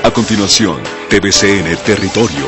A continuación, TVCN Territorio.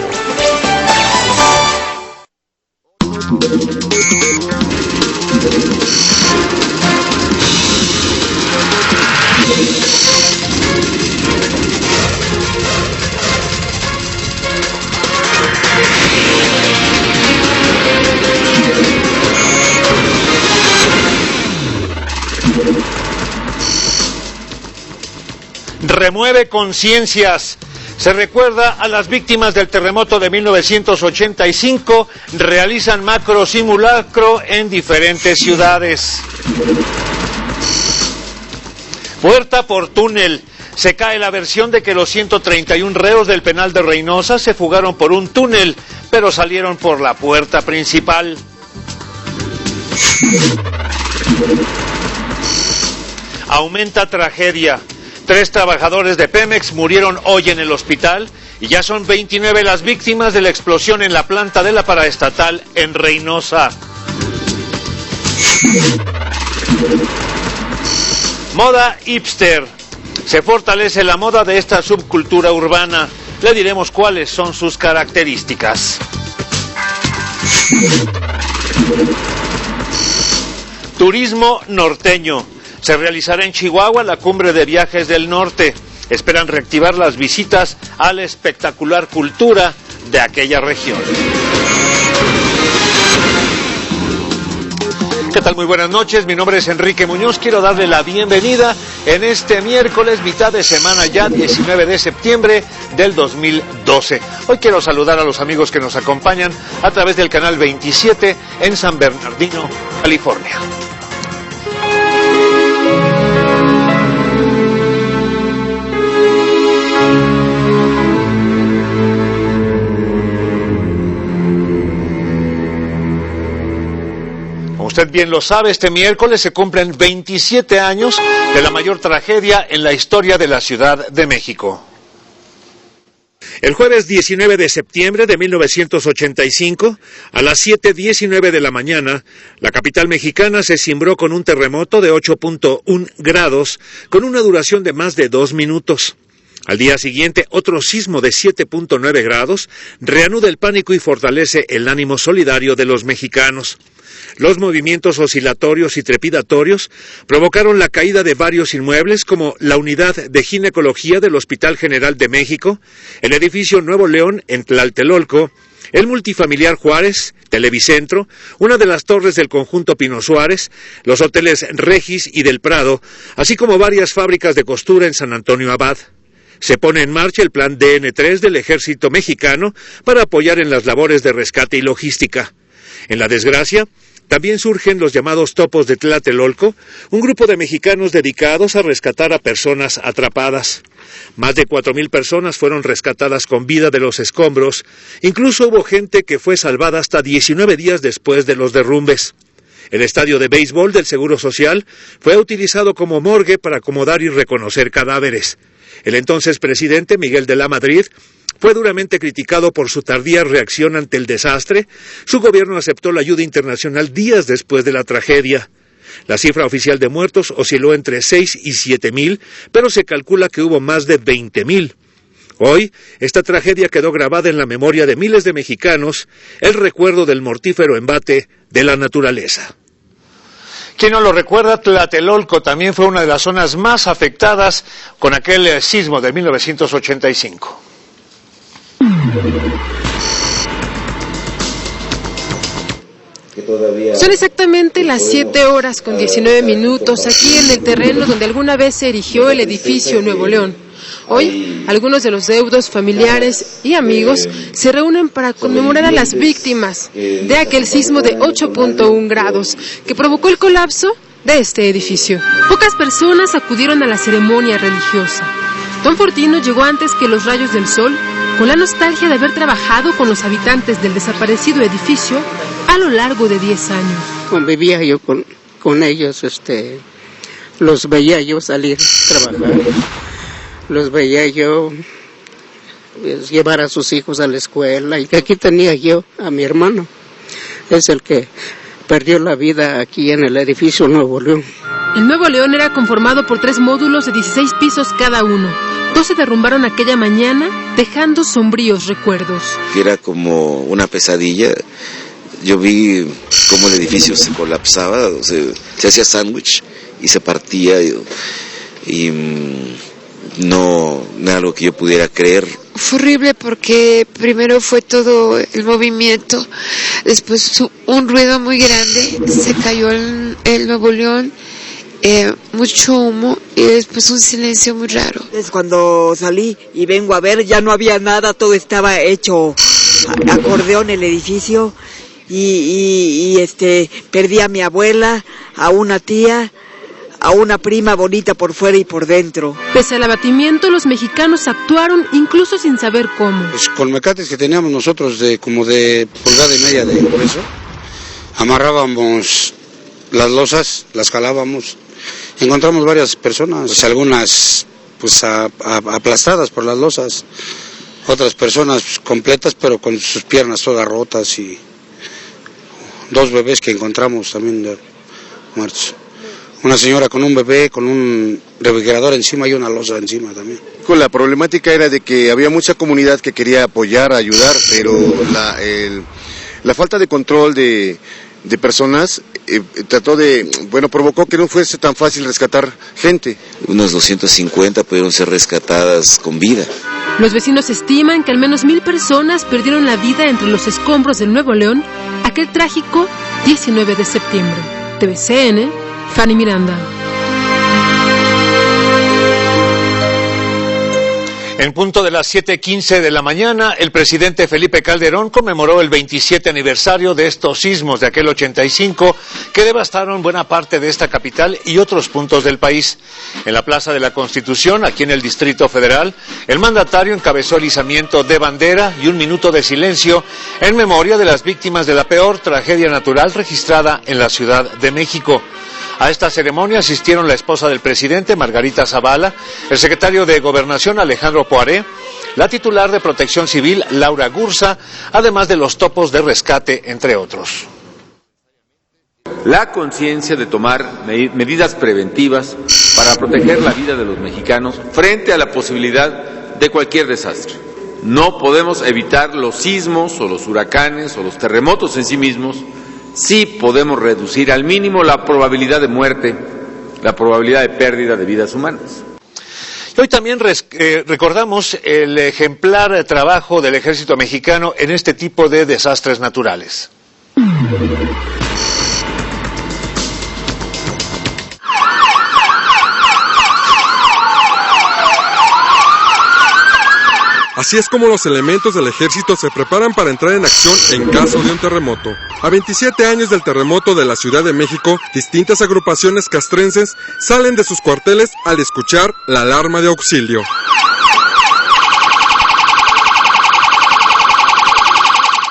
Remueve conciencias. Se recuerda a las víctimas del terremoto de 1985. Realizan macro simulacro en diferentes ciudades. Puerta por túnel. Se cae la versión de que los 131 reos del penal de Reynosa se fugaron por un túnel, pero salieron por la puerta principal. Aumenta tragedia. 3 trabajadores de Pemex murieron hoy en el hospital y ya son 29 las víctimas de la explosión en la planta de la paraestatal en Reynosa. Moda hipster. Se fortalece la moda de esta subcultura urbana. Le diremos cuáles son sus características. Turismo norteño. Se realizará en Chihuahua la Cumbre de Viajes del Norte. Esperan reactivar las visitas a la espectacular cultura de aquella región. ¿Qué tal? Muy buenas noches, mi nombre es Enrique Muñoz. Quiero darle la bienvenida en este miércoles, mitad de semana ya, 19 de septiembre del 2012. Hoy quiero saludar a los amigos que nos acompañan a través del canal 27 en San Bernardino, California. Usted bien lo sabe, este miércoles se cumplen 27 años de la mayor tragedia en la historia de la Ciudad de México. El jueves 19 de septiembre de 1985, a las 7:19 de la mañana, la capital mexicana se cimbró con un terremoto de 8.1 grados, con una duración de más de 2 minutos. Al día siguiente, otro sismo de 7.9 grados reanuda el pánico y fortalece el ánimo solidario de los mexicanos. Los movimientos oscilatorios y trepidatorios provocaron la caída de varios inmuebles como la unidad de ginecología del Hospital General de México, el edificio Nuevo León en Tlatelolco, el multifamiliar Juárez, Televicentro, una de las torres del conjunto Pino Suárez, los hoteles Regis y del Prado, así como varias fábricas de costura en San Antonio Abad. Se pone en marcha el plan DN3 del Ejército Mexicano para apoyar en las labores de rescate y logística. En la desgracia, también surgen los llamados topos de Tlatelolco, un grupo de mexicanos dedicados a rescatar a personas atrapadas. Más de 4,000 personas fueron rescatadas con vida de los escombros. Incluso hubo gente que fue salvada hasta 19 días después de los derrumbes. El estadio de béisbol del Seguro Social fue utilizado como morgue para acomodar y reconocer cadáveres. El entonces presidente Miguel de la Madrid fue duramente criticado por su tardía reacción ante el desastre. Su gobierno aceptó la ayuda internacional días después de la tragedia. La cifra oficial de muertos osciló entre 6 y 7,000, pero se calcula que hubo más de 20,000. Hoy, esta tragedia quedó grabada en la memoria de miles de mexicanos, el recuerdo del mortífero embate de la naturaleza. ¿Quién no lo recuerda? Tlatelolco también fue una de las zonas más afectadas con aquel sismo de 1985. Son exactamente las 7:19 aquí en el terreno donde alguna vez se erigió el edificio Nuevo León. Hoy, algunos de los deudos, familiares y amigos se reúnen para conmemorar a las víctimas de aquel sismo de 8.1 grados que provocó el colapso de este edificio. Pocas personas acudieron a la ceremonia religiosa. Don Fortino llegó antes que los rayos del sol, con la nostalgia de haber trabajado con los habitantes del desaparecido edificio a lo largo de 10 años. Convivía yo con ellos, los veía yo salir a trabajar, los veía yo llevar a sus hijos a la escuela, y aquí tenía yo a mi hermano, es el que perdió la vida aquí en el edificio Nuevo León. El Nuevo León era conformado por 3 módulos de 16 pisos cada uno, Dos se derrumbaron aquella mañana, dejando sombríos recuerdos. Era como una pesadilla. Yo vi cómo el edificio se colapsaba, se hacía sándwich y se partía, y no era algo que yo pudiera creer. Fue horrible porque primero fue todo el movimiento, después un ruido muy grande, se cayó el Nuevo León, mucho humo y después un silencio muy raro. Cuando salí y vengo a ver, ya no había nada, todo estaba hecho acordeón el edificio, y perdí a mi abuela, a una tía, a una prima bonita por fuera y por dentro. Pese al abatimiento, los mexicanos actuaron incluso sin saber cómo. Pues con mecates que teníamos nosotros como de pulgada y media de grueso, amarrábamos las losas, las jalábamos, encontramos varias personas, pues algunas pues aplastadas por las losas, otras personas pues, completas pero con sus piernas todas rotas, y 2 bebés que encontramos también muertos. Una señora con un bebé, con un refrigerador encima y una losa encima también. La problemática era de que había mucha comunidad que quería apoyar, ayudar, pero la falta de control de personas provocó que no fuese tan fácil rescatar gente. Unos 250 pudieron ser rescatadas con vida. Los vecinos estiman que al menos 1,000 personas perdieron la vida entre los escombros del Nuevo León aquel trágico 19 de septiembre. TVCN, Fanny Miranda. En punto de las 7:15 de la mañana, el presidente Felipe Calderón conmemoró el 27 aniversario de estos sismos de aquel 85 que devastaron buena parte de esta capital y otros puntos del país. En la Plaza de la Constitución, aquí en el Distrito Federal, el mandatario encabezó el izamiento de bandera y un minuto de silencio en memoria de las víctimas de la peor tragedia natural registrada en la Ciudad de México. A esta ceremonia asistieron la esposa del presidente, Margarita Zavala, el secretario de Gobernación, Alejandro Poiré, la titular de Protección Civil, Laura Gursa, además de los topos de rescate, entre otros. La conciencia de tomar medidas preventivas para proteger la vida de los mexicanos frente a la posibilidad de cualquier desastre. No podemos evitar los sismos o los huracanes o los terremotos en sí mismos. Sí podemos reducir al mínimo la probabilidad de muerte, la probabilidad de pérdida de vidas humanas. Hoy también recordamos el ejemplar trabajo del Ejército Mexicano en este tipo de desastres naturales. Así es como los elementos del ejército se preparan para entrar en acción en caso de un terremoto. A 27 años del terremoto de la Ciudad de México, distintas agrupaciones castrenses salen de sus cuarteles al escuchar la alarma de auxilio.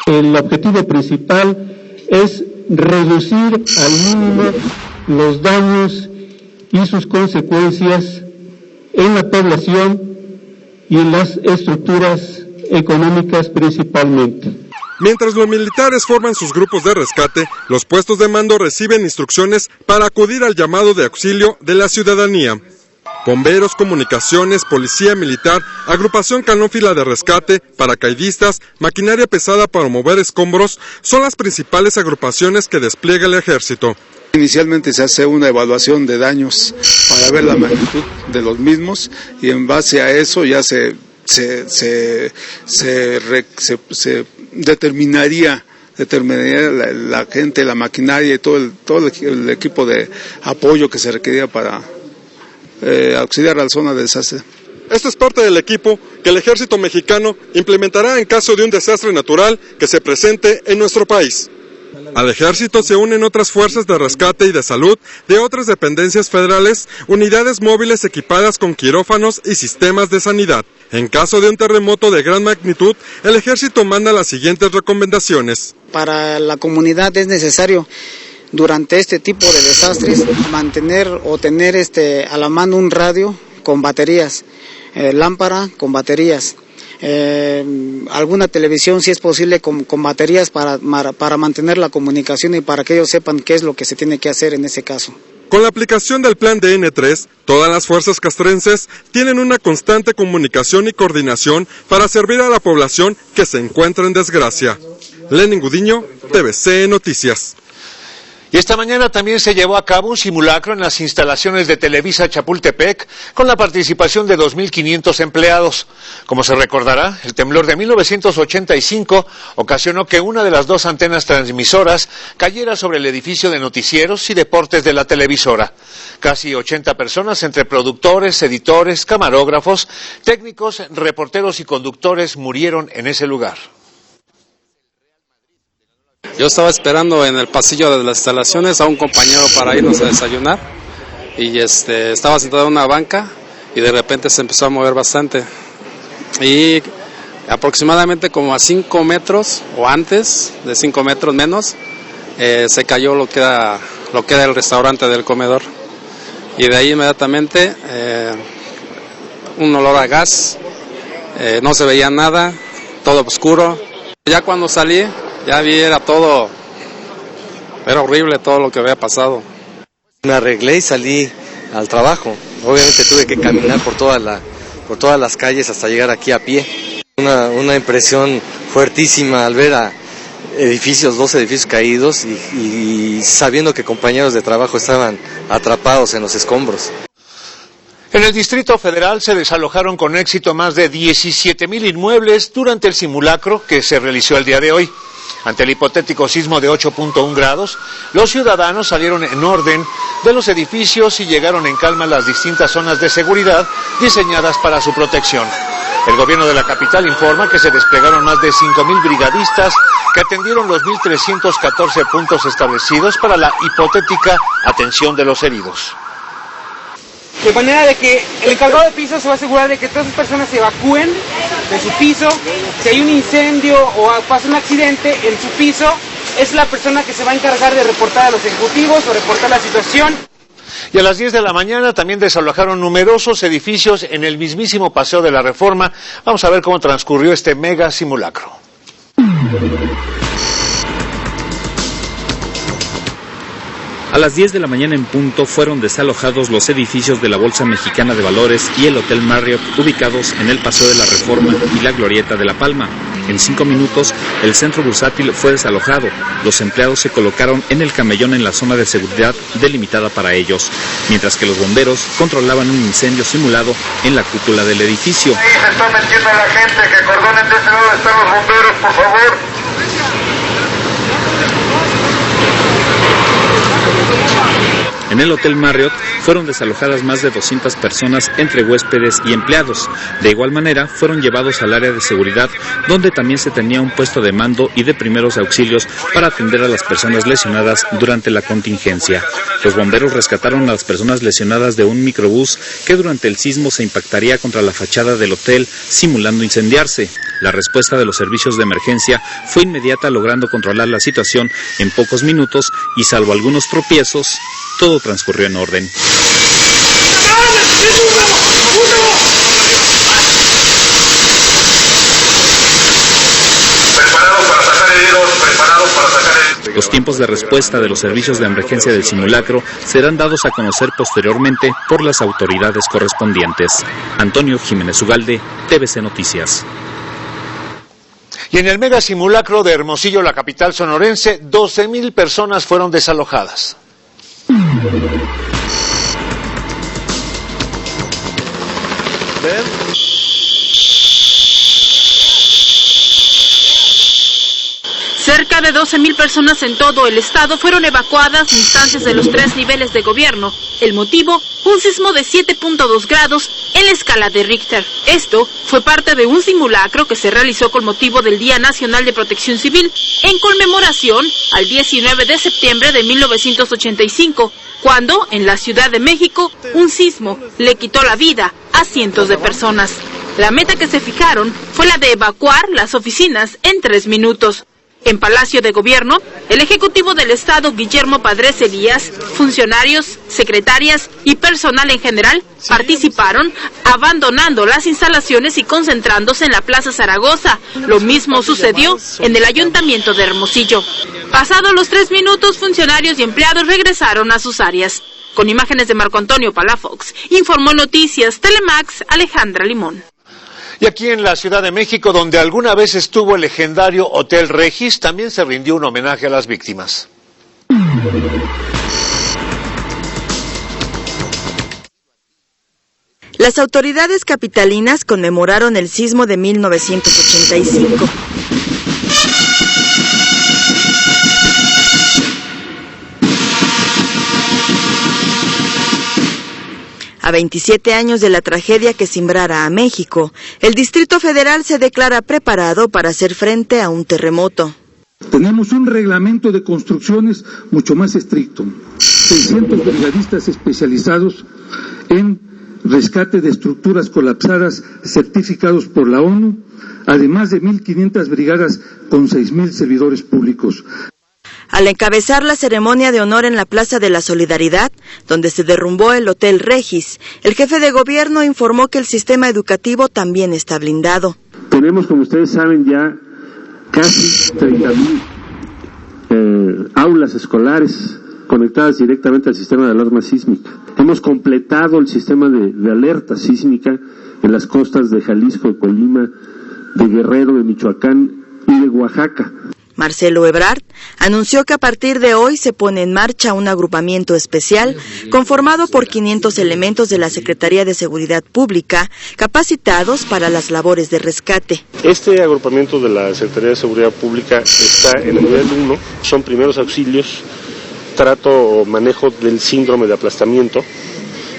El objetivo principal es reducir al mínimo los daños y sus consecuencias en la población y en las estructuras económicas principalmente. Mientras los militares forman sus grupos de rescate, los puestos de mando reciben instrucciones para acudir al llamado de auxilio de la ciudadanía. Bomberos, comunicaciones, policía militar, agrupación canófila de rescate, paracaidistas, maquinaria pesada para mover escombros, son las principales agrupaciones que despliega el ejército. Inicialmente se hace una evaluación de daños para ver la magnitud de los mismos y en base a eso ya se determinaría la gente, la maquinaria y todo el equipo de apoyo que se requería para auxiliar a la zona de desastre. Este es parte del equipo que el Ejército Mexicano implementará en caso de un desastre natural que se presente en nuestro país. Al ejército se unen otras fuerzas de rescate y de salud de otras dependencias federales, unidades móviles equipadas con quirófanos y sistemas de sanidad. En caso de un terremoto de gran magnitud, el ejército manda las siguientes recomendaciones. Para la comunidad es necesario, durante este tipo de desastres, mantener o tener a la mano un radio con baterías, lámpara con baterías. Alguna televisión si es posible con baterías para mantener la comunicación y para que ellos sepan qué es lo que se tiene que hacer en ese caso. Con la aplicación del plan DN3, todas las fuerzas castrenses tienen una constante comunicación y coordinación para servir a la población que se encuentra en desgracia. Lenin Gudiño, TVC Noticias. Y esta mañana también se llevó a cabo un simulacro en las instalaciones de Televisa Chapultepec con la participación de 2.500 empleados. Como se recordará, el temblor de 1985 ocasionó que una de las dos antenas transmisoras cayera sobre el edificio de noticieros y deportes de la televisora. Casi 80 personas, entre productores, editores, camarógrafos, técnicos, reporteros y conductores, murieron en ese lugar. Yo estaba esperando en el pasillo de las instalaciones a un compañero para irnos a desayunar y estaba sentado en una banca y de repente se empezó a mover bastante y aproximadamente como a 5 metros o antes de 5 metros menos se cayó lo que era el restaurante del comedor y de ahí inmediatamente un olor a gas, no se veía nada, todo oscuro. Ya cuando salí ya vi, era horrible todo lo que había pasado. Me arreglé y salí al trabajo. Obviamente tuve que caminar por todas las calles hasta llegar aquí a pie. Una impresión fuertísima al ver a dos edificios caídos y sabiendo que compañeros de trabajo estaban atrapados en los escombros. En el Distrito Federal se desalojaron con éxito más de 17,000 inmuebles durante el simulacro que se realizó el día de hoy. Ante el hipotético sismo de 8.1 grados, los ciudadanos salieron en orden de los edificios y llegaron en calma a las distintas zonas de seguridad diseñadas para su protección. El gobierno de la capital informa que se desplegaron más de 5,000 brigadistas que atendieron los 1,314 puntos establecidos para la hipotética atención de los heridos. De manera de que el encargado de piso se va a asegurar de que todas las personas se evacúen de su piso. Si hay un incendio o pasa un accidente en su piso, es la persona que se va a encargar de reportar a los ejecutivos o reportar la situación. Y a las 10 de la mañana también desalojaron numerosos edificios en el mismísimo Paseo de la Reforma. Vamos a ver cómo transcurrió este mega simulacro. A las 10 de la mañana en punto fueron desalojados los edificios de la Bolsa Mexicana de Valores y el Hotel Marriott, ubicados en el Paseo de la Reforma y la Glorieta de La Palma. En 5 minutos, el centro bursátil fue desalojado. Los empleados se colocaron en el camellón en la zona de seguridad delimitada para ellos, mientras que los bomberos controlaban un incendio simulado en la cúpula del edificio. Sí, se está metiendo la gente, que cordonen de ese lado están los bomberos, por favor. En el Hotel Marriott fueron desalojadas más de 200 personas entre huéspedes y empleados. De igual manera, fueron llevados al área de seguridad, donde también se tenía un puesto de mando y de primeros auxilios para atender a las personas lesionadas durante la contingencia. Los bomberos rescataron a las personas lesionadas de un microbús que durante el sismo se impactaría contra la fachada del hotel, simulando incendiarse. La respuesta de los servicios de emergencia fue inmediata, logrando controlar la situación en pocos minutos y, salvo algunos tropiezos, todo transcurrió en orden. Los tiempos de respuesta de los servicios de emergencia del simulacro serán dados a conocer posteriormente por las autoridades correspondientes. Antonio Jiménez Ugalde, TVC Noticias. Y en el mega simulacro de Hermosillo, la capital sonorense, 12,000 personas fueron desalojadas. Cerca de 12,000 personas en todo el estado fueron evacuadas de instancias de los 3 niveles de gobierno. El motivo, un sismo de 7.2 grados en la escala de Richter. Esto fue parte de un simulacro que se realizó con motivo del Día Nacional de Protección Civil en conmemoración al 19 de septiembre de 1985, cuando en la Ciudad de México un sismo le quitó la vida a cientos de personas. La meta que se fijaron fue la de evacuar las oficinas en 3 minutos. En Palacio de Gobierno, el Ejecutivo del Estado, Guillermo Padres Elías, funcionarios, secretarias y personal en general participaron, abandonando las instalaciones y concentrándose en la Plaza Zaragoza. Lo mismo sucedió en el Ayuntamiento de Hermosillo. Pasados los 3 minutos, funcionarios y empleados regresaron a sus áreas. Con imágenes de Marco Antonio Palafox, informó Noticias Telemax Alejandra Limón. Y aquí en la Ciudad de México, donde alguna vez estuvo el legendario Hotel Regis, también se rindió un homenaje a las víctimas. Las autoridades capitalinas conmemoraron el sismo de 1985. A 27 años de la tragedia que cimbrara a México, el Distrito Federal se declara preparado para hacer frente a un terremoto. Tenemos un reglamento de construcciones mucho más estricto, 600 brigadistas especializados en rescate de estructuras colapsadas certificados por la ONU, además de 1.500 brigadas con 6.000 servidores públicos. Al encabezar la ceremonia de honor en la Plaza de la Solidaridad, donde se derrumbó el Hotel Regis, el jefe de gobierno informó que el sistema educativo también está blindado. Tenemos, como ustedes saben, ya casi 30.000 aulas escolares conectadas directamente al sistema de alarma sísmica. Hemos completado el sistema de alerta sísmica en las costas de Jalisco, de Colima, de Guerrero, de Michoacán y de Oaxaca. Marcelo Ebrard anunció que a partir de hoy se pone en marcha un agrupamiento especial conformado por 500 elementos de la Secretaría de Seguridad Pública capacitados para las labores de rescate. Este agrupamiento de la Secretaría de Seguridad Pública está en el nivel 1, son primeros auxilios, trato o manejo del síndrome de aplastamiento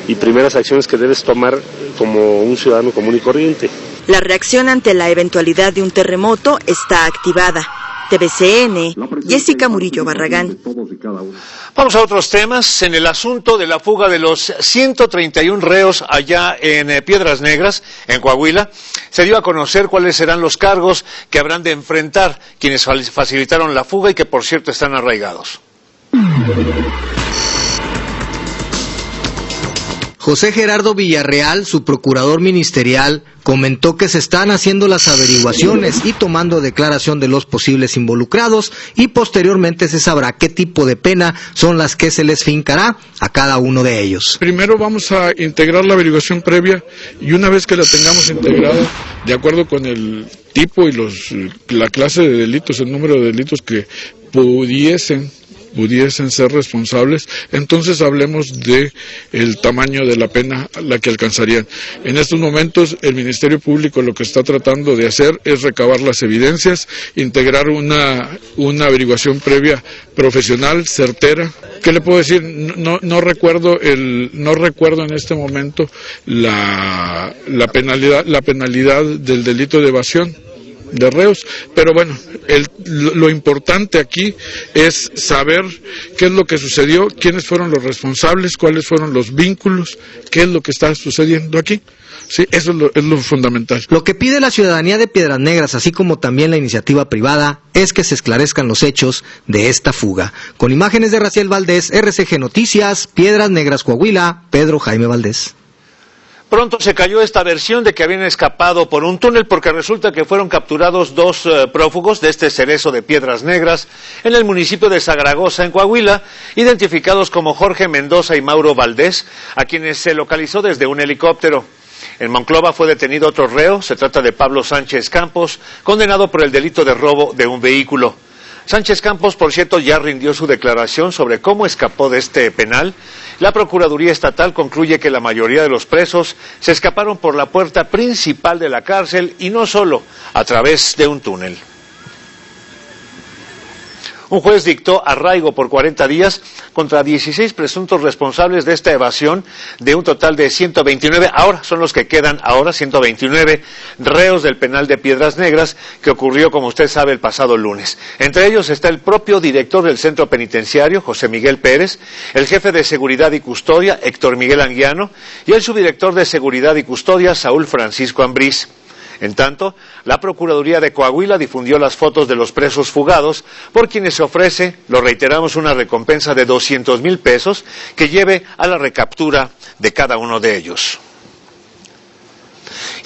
y primeras acciones que debes tomar como un ciudadano común y corriente. La reacción ante la eventualidad de un terremoto está activada. TVCN, Jessica Murillo Barragán. Vamos a otros temas. En el asunto de la fuga de los 131 reos allá en Piedras Negras, en Coahuila, se dio a conocer cuáles serán los cargos que habrán de enfrentar quienes facilitaron la fuga y que, por cierto, están arraigados. José Gerardo Villarreal, su procurador ministerial, comentó que se están haciendo las averiguaciones y tomando declaración de los posibles involucrados y posteriormente se sabrá qué tipo de pena son las que se les fincará a cada uno de ellos. Primero vamos a integrar la averiguación previa y una vez que la tengamos integrada, de acuerdo con el tipo y la clase de delitos, el número de delitos que pudiesen ser responsables, entonces hablemos de el tamaño de la pena a la que alcanzarían. En estos momentos el Ministerio Público lo que está tratando de hacer es recabar las evidencias, integrar una averiguación previa profesional, certera. ¿Qué le puedo decir? No recuerdo en este momento la penalidad del delito de evasión de reos, pero bueno, lo importante aquí es saber qué es lo que sucedió, quiénes fueron los responsables, cuáles fueron los vínculos, qué es lo que está sucediendo aquí. Sí, eso es lo fundamental. Lo que pide la ciudadanía de Piedras Negras, así como también la iniciativa privada, es que se esclarezcan los hechos de esta fuga. Con imágenes de Raciel Valdés, RCG Noticias, Piedras Negras, Coahuila, Pedro Jaime Valdés. Pronto se cayó esta versión de que habían escapado por un túnel porque resulta que fueron capturados dos prófugos de este cerezo de Piedras Negras en el municipio de Zaragoza, en Coahuila, identificados como Jorge Mendoza y Mauro Valdés, a quienes se localizó desde un helicóptero. En Monclova fue detenido otro reo, se trata de Pablo Sánchez Campos, condenado por el delito de robo de un vehículo. Sánchez Campos, por cierto, ya rindió su declaración sobre cómo escapó de este penal. La Procuraduría Estatal concluye que la mayoría de los presos se escaparon por la puerta principal de la cárcel y no solo a través de un túnel. Un juez dictó arraigo por 40 días contra 16 presuntos responsables de esta evasión de un total de 129, ahora son los que quedan ahora, 129 reos del penal de Piedras Negras que ocurrió, como usted sabe, el pasado lunes. Entre ellos está el propio director del centro penitenciario, José Miguel Pérez, el jefe de seguridad y custodia, Héctor Miguel Anguiano, y el subdirector de seguridad y custodia, Saúl Francisco Ambriz. En tanto, la Procuraduría de Coahuila difundió las fotos de los presos fugados, por quienes se ofrece, lo reiteramos, una recompensa de 200,000 pesos que lleve a la recaptura de cada uno de ellos.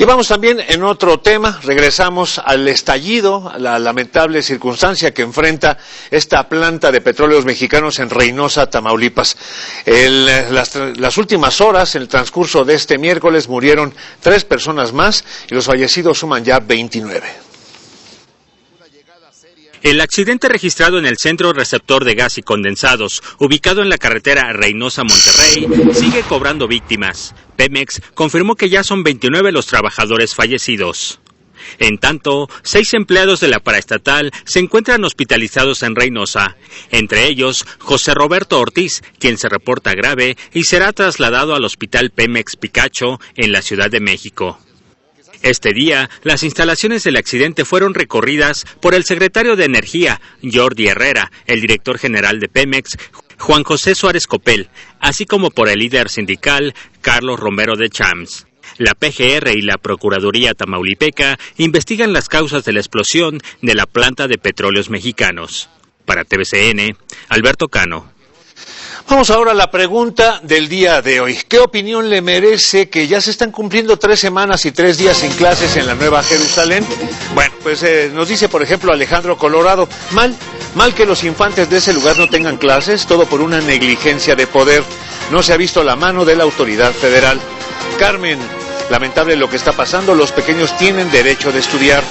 Y vamos también en otro tema, regresamos al estallido, a la lamentable circunstancia que enfrenta esta planta de petróleos mexicanos en Reynosa, Tamaulipas. Las últimas horas, en el transcurso de este miércoles, murieron 3 personas más y los fallecidos suman ya 29. El accidente registrado en el centro receptor de gas y condensados, ubicado en la carretera Reynosa-Monterrey, sigue cobrando víctimas. Pemex confirmó que ya son 29 los trabajadores fallecidos. En tanto, 6 empleados de la paraestatal se encuentran hospitalizados en Reynosa, entre ellos José Roberto Ortiz, quien se reporta grave y será trasladado al hospital Pemex Picacho en la Ciudad de México. Este día, las instalaciones del accidente fueron recorridas por el secretario de Energía, Jordi Herrera, el director general de Pemex, Juan José Suárez Copel, así como por el líder sindical, Carlos Romero de Champs. La PGR y la Procuraduría Tamaulipeca investigan las causas de la explosión de la planta de petróleos mexicanos. Para TVCN, Alberto Cano. Vamos ahora a la pregunta del día de hoy. ¿Qué opinión le merece que ya se están cumpliendo 3 semanas y 3 días sin clases en la Nueva Jerusalén? Bueno, pues nos dice, por ejemplo, Alejandro Colorado, mal que los infantes de ese lugar no tengan clases, todo por una negligencia de poder. No se ha visto la mano de la autoridad federal. Carmen, lamentable lo que está pasando, los pequeños tienen derecho de estudiar.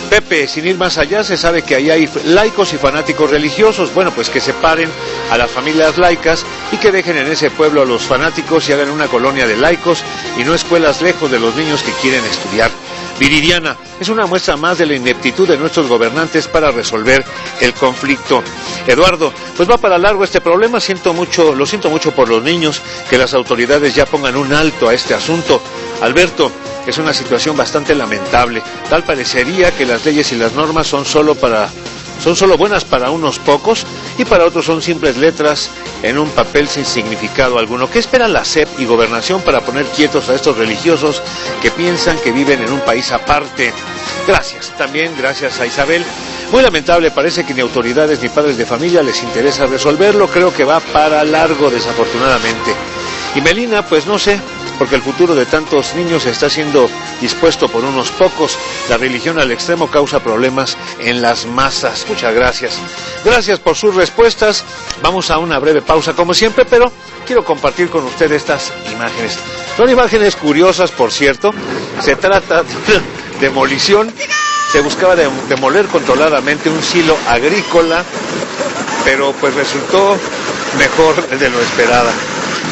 Pepe, sin ir más allá, se sabe que ahí hay laicos y fanáticos religiosos. Bueno, pues que separen a las familias laicas y que dejen en ese pueblo a los fanáticos y hagan una colonia de laicos y no escuelas lejos de los niños que quieren estudiar. Viridiana, es una muestra más de la ineptitud de nuestros gobernantes para resolver el conflicto. Eduardo, pues va para largo este problema, lo siento mucho por los niños, que las autoridades ya pongan un alto a este asunto. Alberto, es una situación bastante lamentable. Tal parecería que las leyes y las normas son solo buenas para unos pocos y para otros son simples letras en un papel sin significado alguno. ¿Qué espera la SEP y Gobernación para poner quietos a estos religiosos que piensan que viven en un país aparte? Gracias. También gracias a Isabel. Muy lamentable, parece que ni autoridades ni padres de familia les interesa resolverlo. Creo que va para largo, desafortunadamente. Y Melina, pues no sé, porque el futuro de tantos niños está siendo dispuesto por unos pocos. La religión al extremo causa problemas en las masas. Muchas gracias. Gracias por sus respuestas. Vamos a una breve pausa como siempre, pero quiero compartir con ustedes estas imágenes. Son imágenes curiosas, por cierto. Se trata de una demolición. Se buscaba demoler controladamente un silo agrícola, pero pues resultó mejor de lo esperado.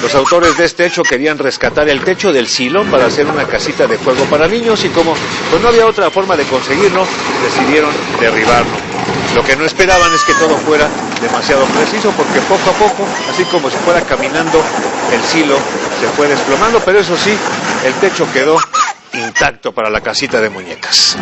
Los autores de este hecho querían rescatar el techo del silo para hacer una casita de juego para niños y como pues no había otra forma de conseguirlo, decidieron derribarlo. Lo que no esperaban es que todo fuera demasiado preciso porque poco a poco, así como si fuera caminando, el silo se fue desplomando, pero eso sí, el techo quedó intacto para la casita de muñecas.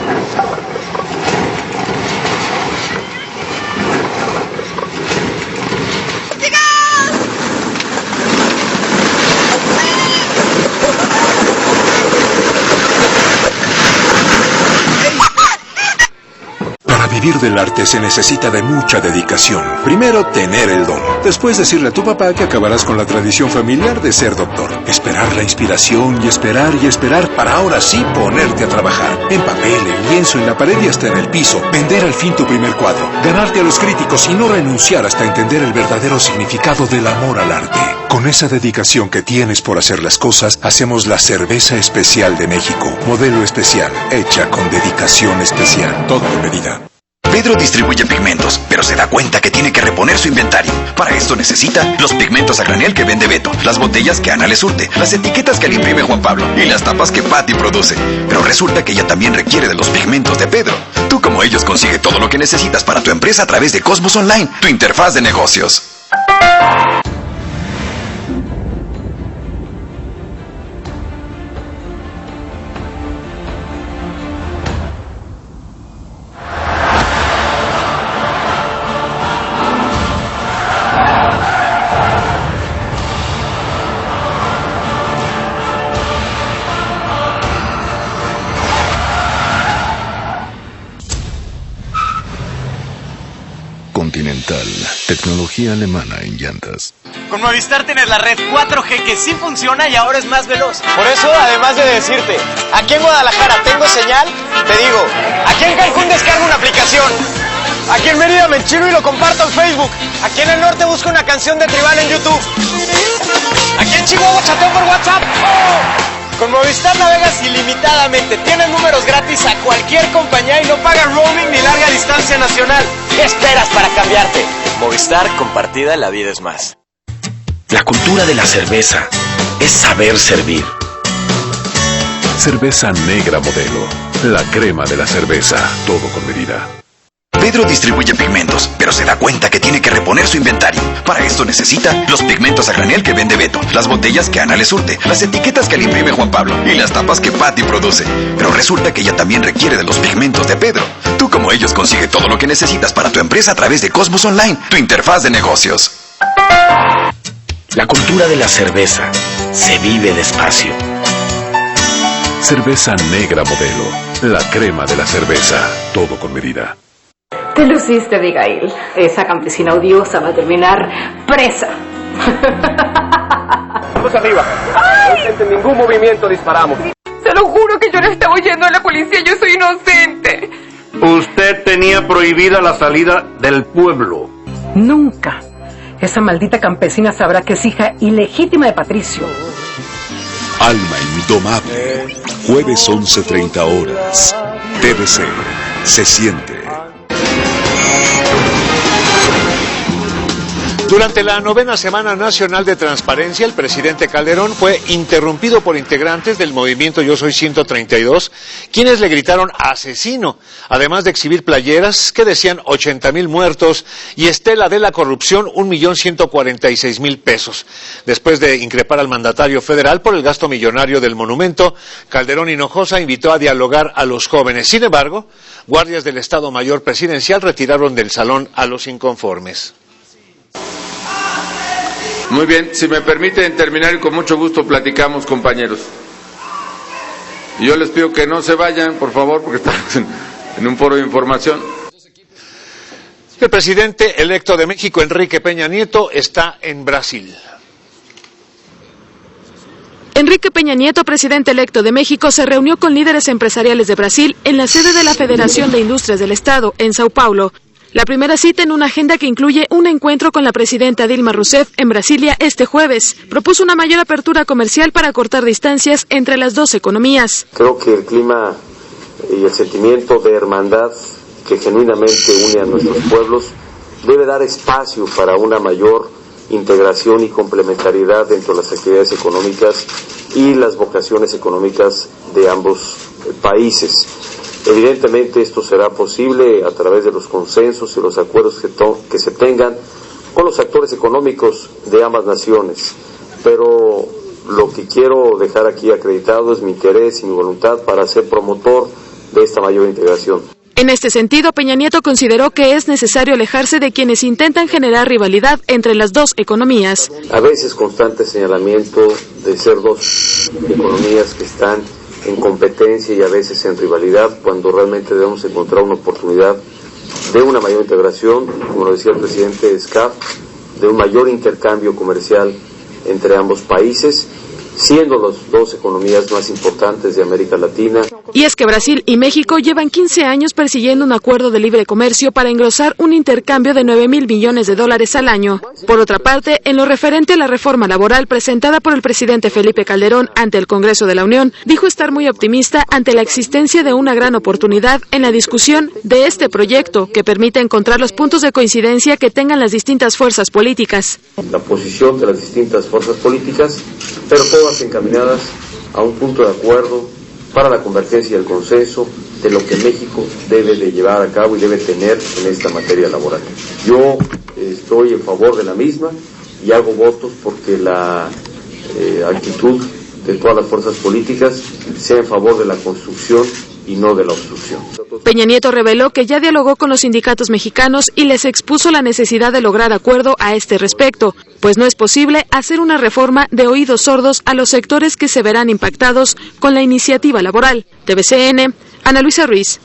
Para vivir del arte se necesita de mucha dedicación. Primero, tener el don. Después, decirle a tu papá que acabarás con la tradición familiar de ser doctor. Esperar la inspiración y esperar para ahora sí ponerte a trabajar. En papel, en lienzo, en la pared y hasta en el piso. Vender al fin tu primer cuadro. Ganarte a los críticos y no renunciar hasta entender el verdadero significado del amor al arte. Con esa dedicación que tienes por hacer las cosas, hacemos la cerveza especial de México. Modelo especial, hecha con dedicación especial. Todo en medida. Pedro distribuye pigmentos, pero se da cuenta que tiene que reponer su inventario. Para esto necesita los pigmentos a granel que vende Beto, las botellas que Ana le surte, las etiquetas que le imprime Juan Pablo y las tapas que Patty produce. Pero resulta que ella también requiere de los pigmentos de Pedro. Tú, como ellos, consigue todo lo que necesitas para tu empresa a través de Cosmos Online, tu interfaz de negocios. Continental, tecnología alemana en llantas. Con Movistar tienes la red 4G que sí funciona y ahora es más veloz. Por eso, además de decirte, aquí en Guadalajara tengo señal, te digo, aquí en Cancún descargo una aplicación. Aquí en Mérida me enchilo y lo comparto en Facebook. Aquí en el norte busco una canción de Tribal en YouTube. Aquí en Chihuahua chateo por WhatsApp. Con Movistar navegas ilimitadamente. Tienes números gratis a cualquier compañía y no pagas roaming ni larga distancia nacional. ¿Qué esperas para cambiarte? Movistar, compartida, la vida es más. La cultura de la cerveza es saber servir. Cerveza Negra Modelo, la crema de la cerveza, todo con medida. Pedro distribuye pigmentos, pero se da cuenta que tiene que reponer su inventario. Para esto necesita los pigmentos a granel que vende Beto, las botellas que Ana le surte, las etiquetas que le imprime Juan Pablo y las tapas que Patty produce. Pero resulta que ella también requiere de los pigmentos de Pedro. Tú, como ellos, consigue todo lo que necesitas para tu empresa a través de Cosmos Online, tu interfaz de negocios. La cultura de la cerveza se vive despacio. Cerveza Negra Modelo, la crema de la cerveza, todo con medida. Te luciste, Abigail. Esa campesina odiosa va a terminar presa. Vamos arriba. No sienten ningún movimiento, disparamos. Se lo juro que yo no estaba oyendo a la policía, yo soy inocente. Usted tenía prohibida la salida del pueblo. Nunca. Esa maldita campesina sabrá que es hija ilegítima de Patricio. Alma Indomable. Jueves 11:30 horas. TVC. Se siente. Durante la 9ª Semana Nacional de Transparencia, el presidente Calderón fue interrumpido por integrantes del movimiento Yo Soy 132, quienes le gritaron asesino, además de exhibir playeras que decían 80,000 muertos y estela de la corrupción 1,146,000 pesos. Después de increpar al mandatario federal por el gasto millonario del monumento, Calderón Hinojosa invitó a dialogar a los jóvenes. Sin embargo, guardias del Estado Mayor Presidencial retiraron del salón a los inconformes. Muy bien, si me permiten terminar y con mucho gusto platicamos, compañeros. Y yo les pido que no se vayan, por favor, porque estamos en un foro de información. El presidente electo de México, Enrique Peña Nieto, está en Brasil. Enrique Peña Nieto, presidente electo de México, se reunió con líderes empresariales de Brasil en la sede de la Federación de Industrias del Estado, en Sao Paulo. La primera cita en una agenda que incluye un encuentro con la presidenta Dilma Rousseff en Brasilia este jueves. Propuso una mayor apertura comercial para cortar distancias entre las dos economías. Creo que el clima y el sentimiento de hermandad que genuinamente une a nuestros pueblos debe dar espacio para una mayor integración y complementariedad entre las actividades económicas y las vocaciones económicas de ambos países. Evidentemente esto será posible a través de los consensos y los acuerdos que se tengan con los actores económicos de ambas naciones, pero lo que quiero dejar aquí acreditado es mi interés y mi voluntad para ser promotor de esta mayor integración. En este sentido, Peña Nieto consideró que es necesario alejarse de quienes intentan generar rivalidad entre las dos economías. A veces constante señalamiento de ser dos economías que están en competencia y a veces en rivalidad, cuando realmente debemos encontrar una oportunidad de una mayor integración, como lo decía el presidente SCAF, de un mayor intercambio comercial entre ambos países, siendo las dos economías más importantes de América Latina. Y es que Brasil y México llevan 15 años persiguiendo un acuerdo de libre comercio para engrosar un intercambio de $9,000 millones al año. Por otra parte, en lo referente a la reforma laboral presentada por el presidente Felipe Calderón ante el Congreso de la Unión, dijo estar muy optimista ante la existencia de una gran oportunidad en la discusión de este proyecto que permite encontrar los puntos de coincidencia que tengan las distintas fuerzas políticas. La posición de las distintas fuerzas políticas, pero todas encaminadas a un punto de acuerdo para la convergencia y el consenso de lo que México debe de llevar a cabo y debe tener en esta materia laboral. Yo estoy en favor de la misma y hago votos porque la actitud de todas las fuerzas políticas sea en favor de la construcción y no de la obstrucción. Peña Nieto reveló que ya dialogó con los sindicatos mexicanos y les expuso la necesidad de lograr acuerdo a este respecto, pues no es posible hacer una reforma de oídos sordos a los sectores que se verán impactados con la iniciativa laboral. TVCN, Ana Luisa Ruiz.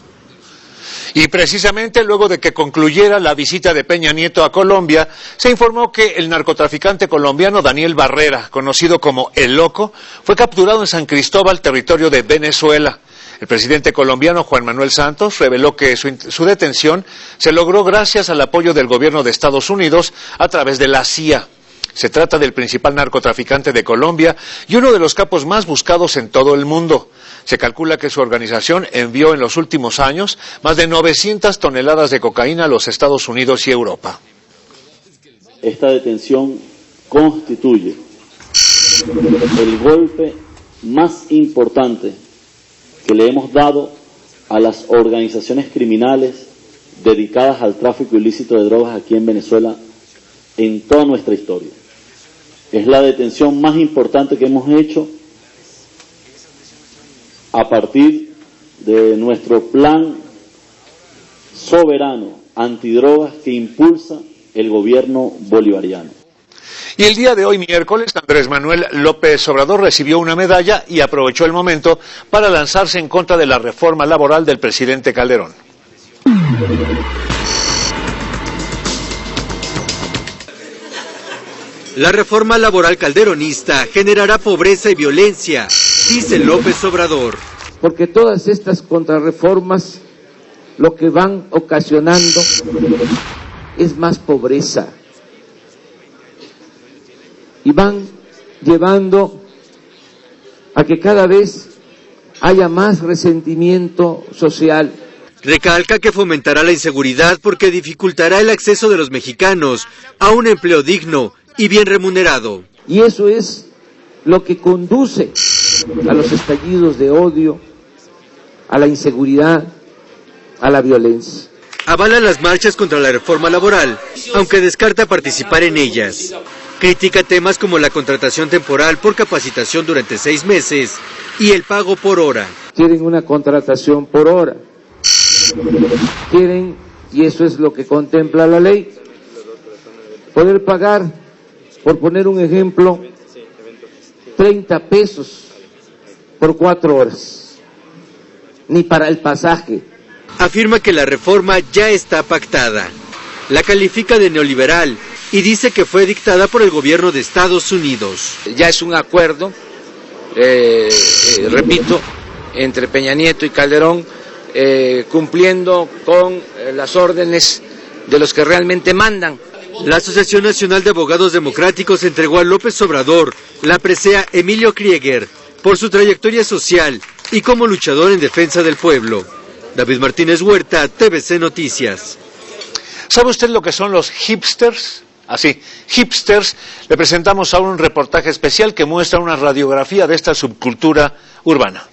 Y precisamente luego de que concluyera la visita de Peña Nieto a Colombia, se informó que el narcotraficante colombiano Daniel Barrera, conocido como El Loco, fue capturado en San Cristóbal, territorio de Venezuela. El presidente colombiano Juan Manuel Santos reveló que su detención se logró gracias al apoyo del gobierno de Estados Unidos a través de la CIA. Se trata del principal narcotraficante de Colombia y uno de los capos más buscados en todo el mundo. Se calcula que su organización envió en los últimos años más de 900 toneladas de cocaína a los Estados Unidos y Europa. Esta detención constituye el golpe más importante que le hemos dado a las organizaciones criminales dedicadas al tráfico ilícito de drogas aquí en Venezuela en toda nuestra historia. Es la detención más importante que hemos hecho a partir de nuestro plan soberano antidrogas que impulsa el gobierno bolivariano. Y el día de hoy, miércoles, Andrés Manuel López Obrador recibió una medalla y aprovechó el momento para lanzarse en contra de la reforma laboral del presidente Calderón. La reforma laboral calderonista generará pobreza y violencia, dice López Obrador. Porque todas estas contrarreformas lo que van ocasionando es más pobreza. Y van llevando a que cada vez haya más resentimiento social. Recalca que fomentará la inseguridad porque dificultará el acceso de los mexicanos a un empleo digno y bien remunerado. Y eso es lo que conduce a los estallidos de odio, a la inseguridad, a la violencia. Avala las marchas contra la reforma laboral, aunque descarta participar en ellas. Critica temas como la contratación temporal por capacitación durante 6 meses y el pago por hora. Quieren una contratación por hora. Quieren, y eso es lo que contempla la ley, poder pagar, por poner un ejemplo, 30 pesos por 4 horas. Ni para el pasaje. Afirma que la reforma ya está pactada. La califica de neoliberal y dice que fue dictada por el gobierno de Estados Unidos. Ya es un acuerdo, repito, entre Peña Nieto y Calderón, cumpliendo con las órdenes de los que realmente mandan. La Asociación Nacional de Abogados Democráticos entregó a López Obrador la presea Emilio Krieger por su trayectoria social y como luchador en defensa del pueblo. David Martínez Huerta, TVC Noticias. ¿Sabe usted lo que son los hipsters? Así, hipsters. Le presentamos ahora un reportaje especial que muestra una radiografía de esta subcultura urbana.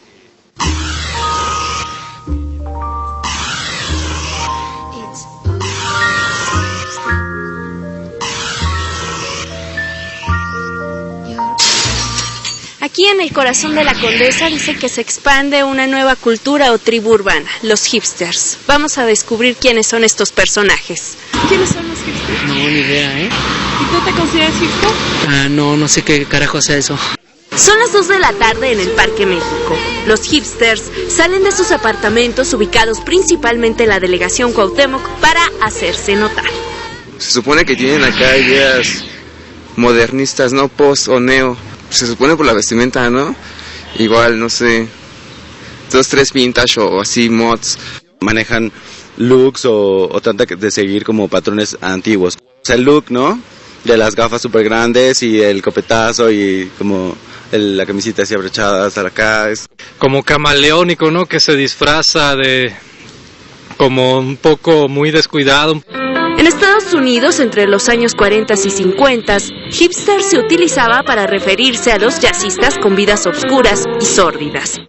Aquí en el corazón de la Condesa dice que se expande una nueva cultura o tribu urbana, los hipsters. Vamos a descubrir quiénes son estos personajes. ¿Quiénes son los hipsters? No, ni idea, ¿eh? ¿Y tú te consideras hipster? No sé qué carajo sea eso. Son las 2 de la tarde en el Parque México. Los hipsters salen de sus apartamentos ubicados principalmente en la delegación Cuauhtémoc para hacerse notar. Se supone que tienen acá ideas modernistas, ¿no? Post o neo. Se supone por la vestimenta, ¿no? Igual, no sé, 2, 3 vintage o así mods. Manejan looks o tratan de seguir como patrones antiguos. O sea, el look, ¿no? De las gafas súper grandes y el copetazo y como la camisita así abrochada hasta acá. Como camaleónico, ¿no? Que se disfraza de como un poco muy descuidado. En Estados Unidos, entre los años 40 y 50, hipster se utilizaba para referirse a los jazzistas con vidas obscuras y sórdidas.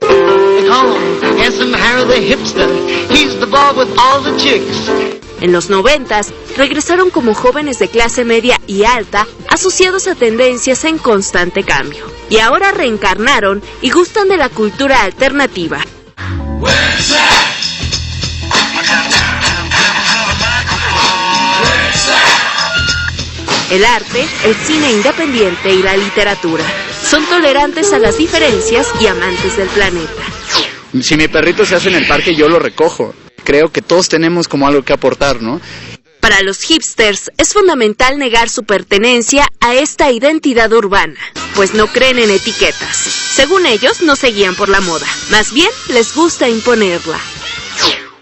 En los 90 regresaron como jóvenes de clase media y alta, asociados a tendencias en constante cambio. Y ahora reencarnaron y gustan de la cultura alternativa. El arte, el cine independiente y la literatura. Son tolerantes a las diferencias y amantes del planeta. Si mi perrito se hace en el parque, yo lo recojo. Creo que todos tenemos como algo que aportar, ¿no? Para los hipsters es fundamental negar su pertenencia a esta identidad urbana, pues no creen en etiquetas. Según ellos, no se guían por la moda, más bien les gusta imponerla.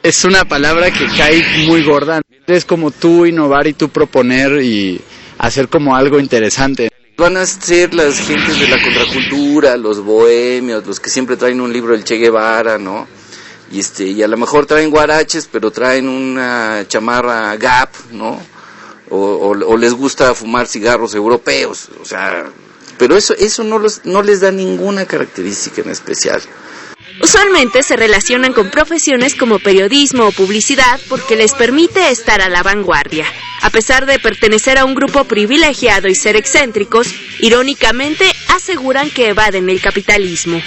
Es una palabra que cae muy gorda. Es como tú innovar y tú proponer y hacer como algo interesante. Van a ser las gentes de la contracultura, los bohemios, los que siempre traen un libro del Che Guevara, ¿no? Y a lo mejor traen guaraches, pero traen una chamarra Gap, ¿no? O les gusta fumar cigarros europeos, o sea, pero eso no les da ninguna característica en especial. Usualmente se relacionan con profesiones como periodismo o publicidad porque les permite estar a la vanguardia. A pesar de pertenecer a un grupo privilegiado y ser excéntricos, irónicamente aseguran que evaden el capitalismo.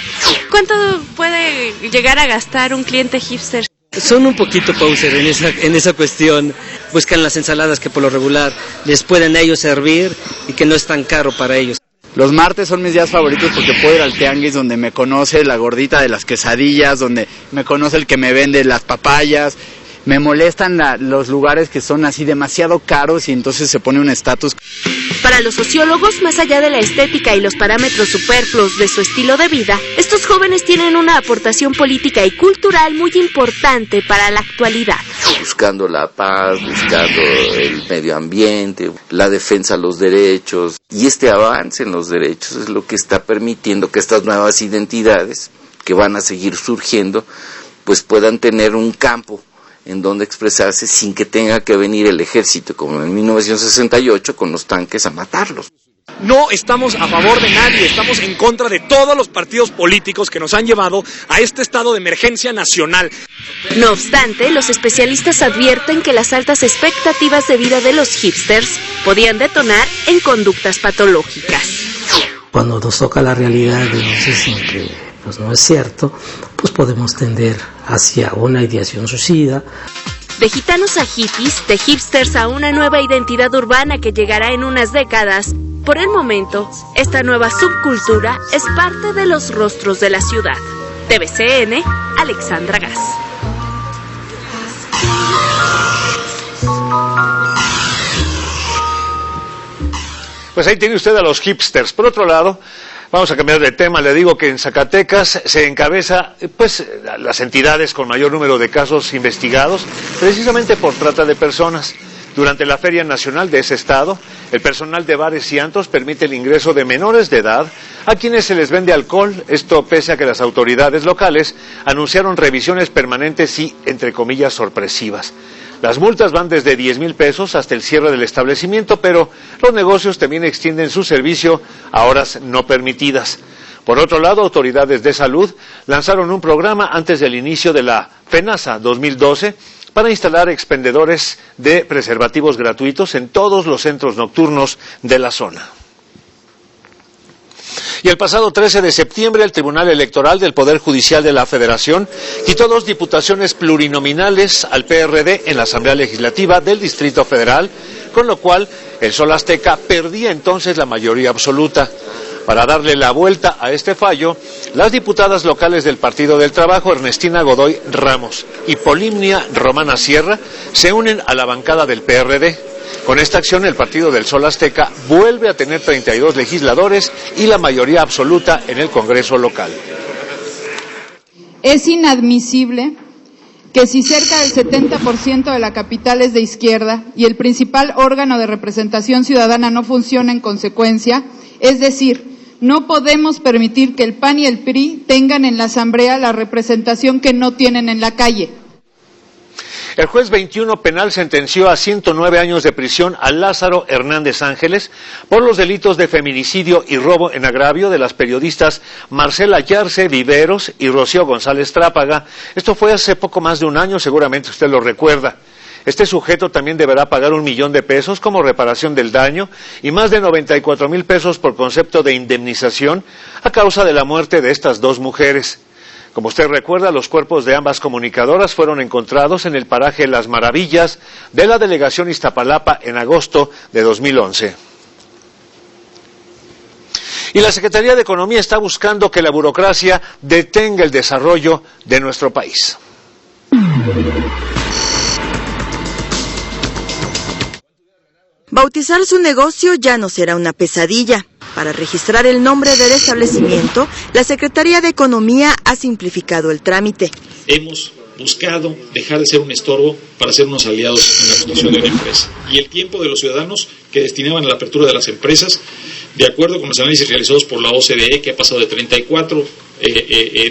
¿Cuánto puede llegar a gastar un cliente hipster? Son un poquito poser en esa cuestión. Buscan las ensaladas que por lo regular les pueden a ellos servir y que no es tan caro para ellos. Los martes son mis días favoritos porque puedo ir al tianguis donde me conoce la gordita de las quesadillas, donde me conoce el que me vende las papayas. Me molestan los lugares que son así demasiado caros y entonces se pone un estatus. Para los sociólogos, más allá de la estética y los parámetros superfluos de su estilo de vida, estos jóvenes tienen una aportación política y cultural muy importante para la actualidad. Buscando la paz, buscando el medio ambiente, la defensa de los derechos. Y este avance en los derechos es lo que está permitiendo que estas nuevas identidades que van a seguir surgiendo, pues puedan tener un campo en donde expresarse sin que tenga que venir el ejército, como en 1968, con los tanques a matarlos. No estamos a favor de nadie, estamos en contra de todos los partidos políticos que nos han llevado a este estado de emergencia nacional. No obstante, los especialistas advierten que las altas expectativas de vida de los hipsters podían detonar en conductas patológicas. Cuando nos toca la realidad de entonces en que pues no es cierto, pues podemos tender hacia una ideación suicida. De gitanos a hippies, de hipsters a una nueva identidad urbana que llegará en unas décadas. Por el momento, esta nueva subcultura es parte de los rostros de la ciudad. TVCN, Alexandra Gas. Pues ahí tiene usted a los hipsters. Por otro lado, vamos a cambiar de tema. Le digo que en Zacatecas se encabeza pues las entidades con mayor número de casos investigados, precisamente por trata de personas. Durante la Feria Nacional de ese estado, el personal de bares y antros permite el ingreso de menores de edad a quienes se les vende alcohol. Esto pese a que las autoridades locales anunciaron revisiones permanentes y, entre comillas, sorpresivas. Las multas van desde 10,000 pesos hasta el cierre del establecimiento, pero los negocios también extienden su servicio a horas no permitidas. Por otro lado, autoridades de salud lanzaron un programa antes del inicio de la FENASA 2012 para instalar expendedores de preservativos gratuitos en todos los centros nocturnos de la zona. Y el pasado 13 de septiembre, el Tribunal Electoral del Poder Judicial de la Federación quitó 2 diputaciones plurinominales al PRD en la Asamblea Legislativa del Distrito Federal, con lo cual el Sol Azteca perdía entonces la mayoría absoluta. Para darle la vuelta a este fallo, las diputadas locales del Partido del Trabajo, Ernestina Godoy Ramos y Polimnia Romana Sierra, se unen a la bancada del PRD. Con esta acción, el Partido del Sol Azteca vuelve a tener 32 legisladores y la mayoría absoluta en el Congreso local. Es inadmisible que si cerca del 70% de la capital es de izquierda y el principal órgano de representación ciudadana no funciona en consecuencia, es decir, no podemos permitir que el PAN y el PRI tengan en la Asamblea la representación que no tienen en la calle. El juez 21 penal sentenció a 109 años de prisión a Lázaro Hernández Ángeles por los delitos de feminicidio y robo en agravio de las periodistas Marcela Yarce Viveros y Rocío González Trápaga. Esto fue hace poco más de un año, seguramente usted lo recuerda. Este sujeto también deberá pagar 1 millón de pesos como reparación del daño y más de 94,000 pesos por concepto de indemnización a causa de la muerte de estas 2 mujeres. Como usted recuerda, los cuerpos de ambas comunicadoras fueron encontrados en el paraje Las Maravillas de la delegación Iztapalapa en agosto de 2011. Y la Secretaría de Economía está buscando que la burocracia detenga el desarrollo de nuestro país. Bautizar su negocio ya no será una pesadilla. Para registrar el nombre del establecimiento, la Secretaría de Economía ha simplificado el trámite. Hemos buscado dejar de ser un estorbo para ser unos aliados en la fundación de una empresa. Y el tiempo de los ciudadanos que destinaban a la apertura de las empresas, de acuerdo con los análisis realizados por la OCDE, que ha pasado de 34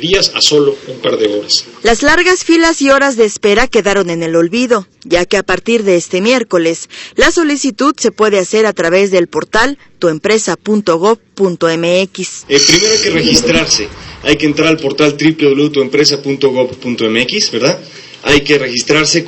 días a solo un par de horas. Las largas filas y horas de espera quedaron en el olvido, ya que a partir de este miércoles, la solicitud se puede hacer a través del portal tuempresa.gov.mx. Primero hay que registrarse, hay que entrar al portal www.tuempresa.gov.mx, ¿verdad? Hay que registrarse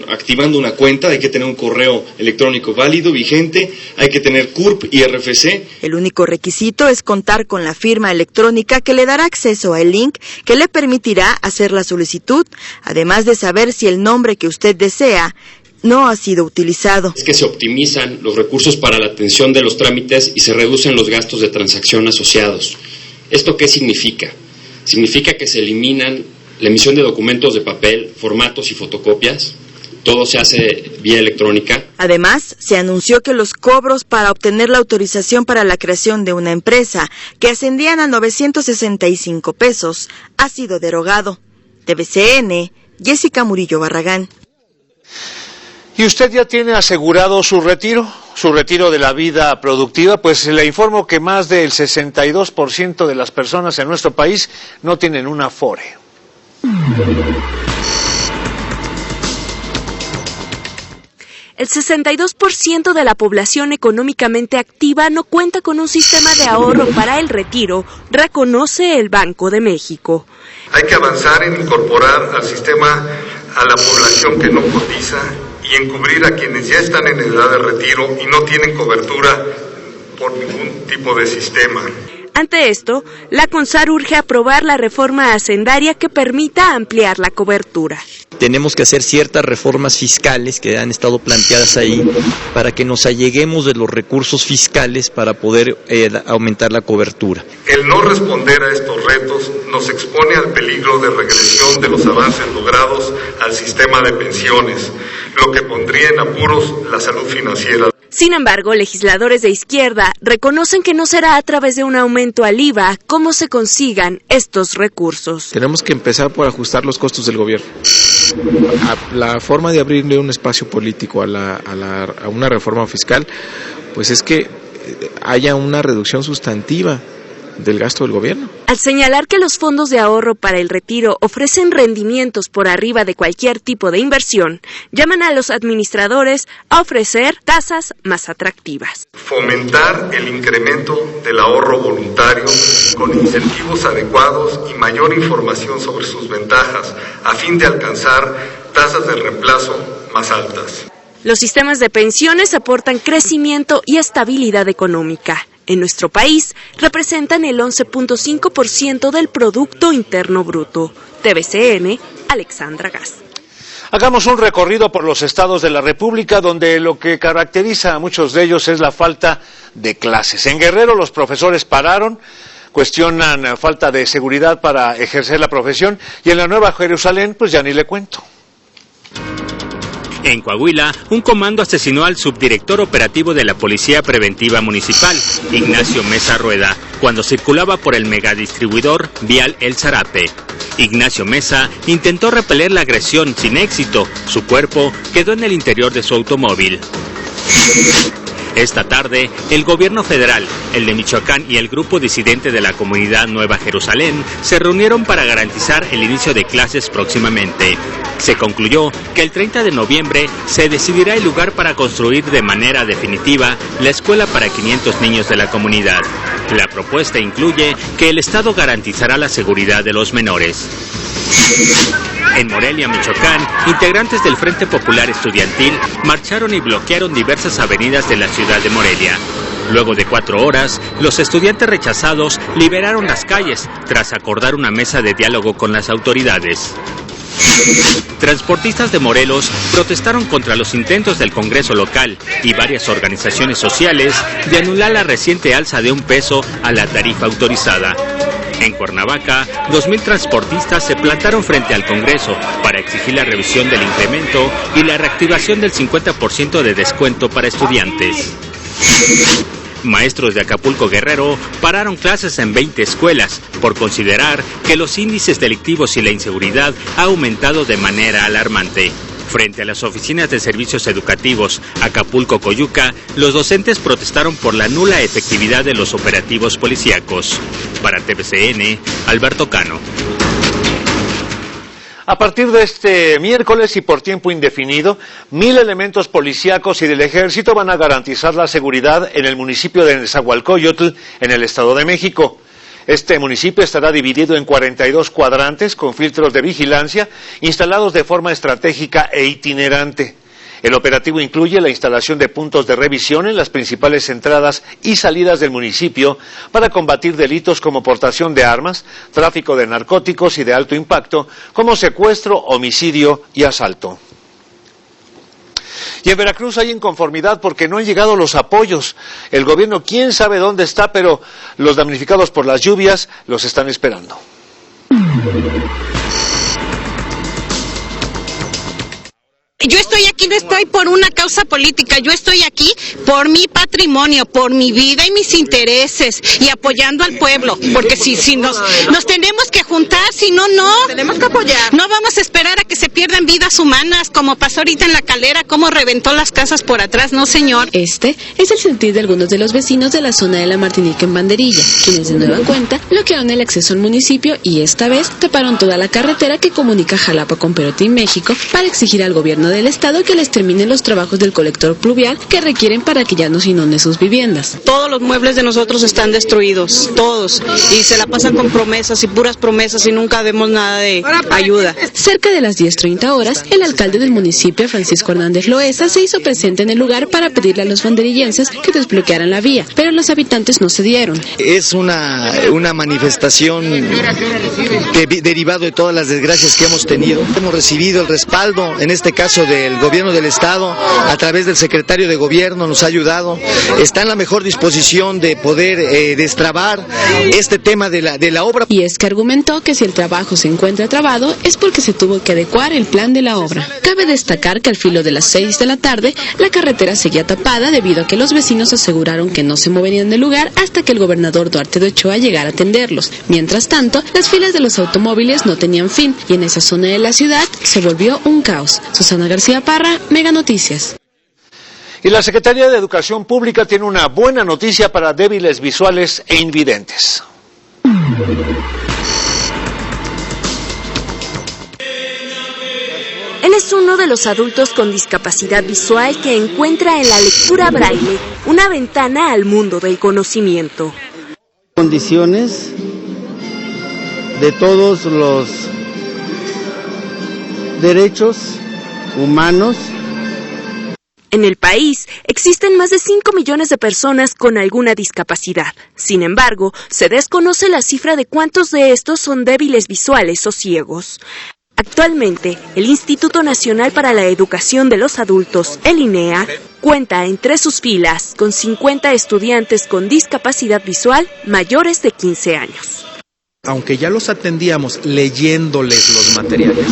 activando una cuenta, hay que tener un correo electrónico válido, vigente, hay que tener CURP y RFC. El único requisito es contar con la firma electrónica que le dará acceso al link que le permitirá hacer la solicitud, además de saber si el nombre que usted desea no ha sido utilizado. Es que se optimizan los recursos para la atención de los trámites y se reducen los gastos de transacción asociados. ¿Esto qué significa? Significa que se eliminan la emisión de documentos de papel, formatos y fotocopias. Todo se hace vía electrónica. Además, se anunció que los cobros para obtener la autorización para la creación de una empresa, que ascendían a 965 pesos, ha sido derogado. TVCN, Jessica Murillo Barragán. ¿Y usted ya tiene asegurado su retiro de la vida productiva? Pues le informo que más del 62% de las personas en nuestro país no tienen una Afore. El 62% de la población económicamente activa no cuenta con un sistema de ahorro para el retiro, reconoce el Banco de México. Hay que avanzar en incorporar al sistema a la población que no cotiza y en cubrir a quienes ya están en edad de retiro y no tienen cobertura por ningún tipo de sistema. Ante esto, la CONSAR urge aprobar la reforma hacendaria que permita ampliar la cobertura. Tenemos que hacer ciertas reformas fiscales que han estado planteadas ahí para que nos alleguemos de los recursos fiscales para poder aumentar la cobertura. El no responder a estos retos nos expone al peligro de regresión de los avances logrados al sistema de pensiones, lo que pondría en apuros la salud financiera. Sin embargo, legisladores de izquierda reconocen que no será a través de un aumento al IVA cómo se consigan estos recursos. Tenemos que empezar por ajustar los costos del gobierno. La forma de abrirle un espacio político a una reforma fiscal, pues es que haya una reducción sustantiva del gasto del gobierno. Al señalar que los fondos de ahorro para el retiro ofrecen rendimientos por arriba de cualquier tipo de inversión, llaman a los administradores a ofrecer tasas más atractivas. Fomentar el incremento del ahorro voluntario con incentivos adecuados y mayor información sobre sus ventajas, a fin de alcanzar tasas de reemplazo más altas. Los sistemas de pensiones aportan crecimiento y estabilidad económica. En nuestro país representan el 11.5% del Producto Interno Bruto. TVCN, Alexandra Gas. Hagamos un recorrido por los estados de la República, donde lo que caracteriza a muchos de ellos es la falta de clases. En Guerrero los profesores pararon, cuestionan falta de seguridad para ejercer la profesión, y en la Nueva Jerusalén, pues ya ni le cuento. En Coahuila, un comando asesinó al subdirector operativo de la Policía Preventiva Municipal, Ignacio Mesa Rueda, cuando circulaba por el megadistribuidor vial El Zarape. Ignacio Mesa intentó repeler la agresión sin éxito. Su cuerpo quedó en el interior de su automóvil. Esta tarde, el gobierno federal, el de Michoacán y el grupo disidente de la comunidad Nueva Jerusalén se reunieron para garantizar el inicio de clases próximamente. Se concluyó que el 30 de noviembre se decidirá el lugar para construir de manera definitiva la escuela para 500 niños de la comunidad. La propuesta incluye que el Estado garantizará la seguridad de los menores. En Morelia, Michoacán, integrantes del Frente Popular Estudiantil marcharon y bloquearon diversas avenidas de la ciudad de Morelia. Luego de 4 horas, los estudiantes rechazados liberaron las calles tras acordar una mesa de diálogo con las autoridades. Transportistas de Morelos protestaron contra los intentos del Congreso local y varias organizaciones sociales de anular la reciente alza de $1 a la tarifa autorizada. En Cuernavaca, 2,000 transportistas se plantaron frente al Congreso para exigir la revisión del incremento y la reactivación del 50% de descuento para estudiantes. Maestros de Acapulco Guerrero pararon clases en 20 escuelas por considerar que los índices delictivos y la inseguridad ha aumentado de manera alarmante. Frente a las oficinas de servicios educativos Acapulco-Coyuca, los docentes protestaron por la nula efectividad de los operativos policíacos. Para TVCN, Alberto Cano. A partir de este miércoles y por tiempo indefinido, 1,000 elementos policíacos y del Ejército van a garantizar la seguridad en el municipio de Nezahualcóyotl, en el Estado de México. Este municipio estará dividido en 42 cuadrantes con filtros de vigilancia instalados de forma estratégica e itinerante. El operativo incluye la instalación de puntos de revisión en las principales entradas y salidas del municipio para combatir delitos como portación de armas, tráfico de narcóticos y de alto impacto, como secuestro, homicidio y asalto. Y en Veracruz hay inconformidad porque no han llegado los apoyos. El gobierno, quién sabe dónde está, pero los damnificados por las lluvias los están esperando. Yo estoy aquí, no estoy por una causa política, yo estoy aquí por mi patrimonio, por mi vida y mis intereses y apoyando al pueblo, porque si nos tenemos que juntar, si no, tenemos que apoyar. No vamos a esperar a que se pierdan vidas humanas, como pasó ahorita en La Calera, cómo reventó las casas por atrás, no señor. Este es el sentir de algunos de los vecinos de la zona de La Martinica en Banderilla, quienes de nueva cuenta bloquearon el acceso al municipio y esta vez taparon toda la carretera que comunica Jalapa con Perote y México para exigir al gobierno del estado que les terminen los trabajos del colector pluvial que requieren para que ya no se inunden sus viviendas. Todos los muebles de nosotros están destruidos, todos, y se la pasan con promesas y puras promesas y nunca vemos nada de ayuda. Cerca de las 10:30 horas, el alcalde del municipio, Francisco Hernández Loesa, se hizo presente en el lugar para pedirle a los banderillenses que desbloquearan la vía, pero los habitantes no cedieron. Es una manifestación derivado de todas las desgracias que hemos tenido. Hemos recibido el respaldo, en este caso del gobierno del estado, a través del secretario de gobierno nos ha ayudado, está en la mejor disposición de poder destrabar este tema de la obra. Y es que argumentó que si el trabajo se encuentra trabado es porque se tuvo que adecuar el plan de la obra. Cabe destacar que al filo de las 6 de la tarde la carretera seguía tapada debido a que los vecinos aseguraron que no se moverían del lugar hasta que el gobernador Duarte de Ochoa llegara a atenderlos. Mientras tanto, las filas de los automóviles no tenían fin y en esa zona de la ciudad se volvió un caos. Susana García Parra, Mega Noticias. Y la Secretaría de Educación Pública tiene una buena noticia para débiles visuales e invidentes. Él es uno de los adultos con discapacidad visual que encuentra en la lectura braille una ventana al mundo del conocimiento. Condiciones de todos los derechos humanos. En el país existen más de 5 millones de personas con alguna discapacidad. Sin embargo, se desconoce la cifra de cuántos de estos son débiles visuales o ciegos. Actualmente, el Instituto Nacional para la Educación de los Adultos, el INEA, cuenta entre sus filas con 50 estudiantes con discapacidad visual mayores de 15 años. Aunque ya los atendíamos leyéndoles los materiales,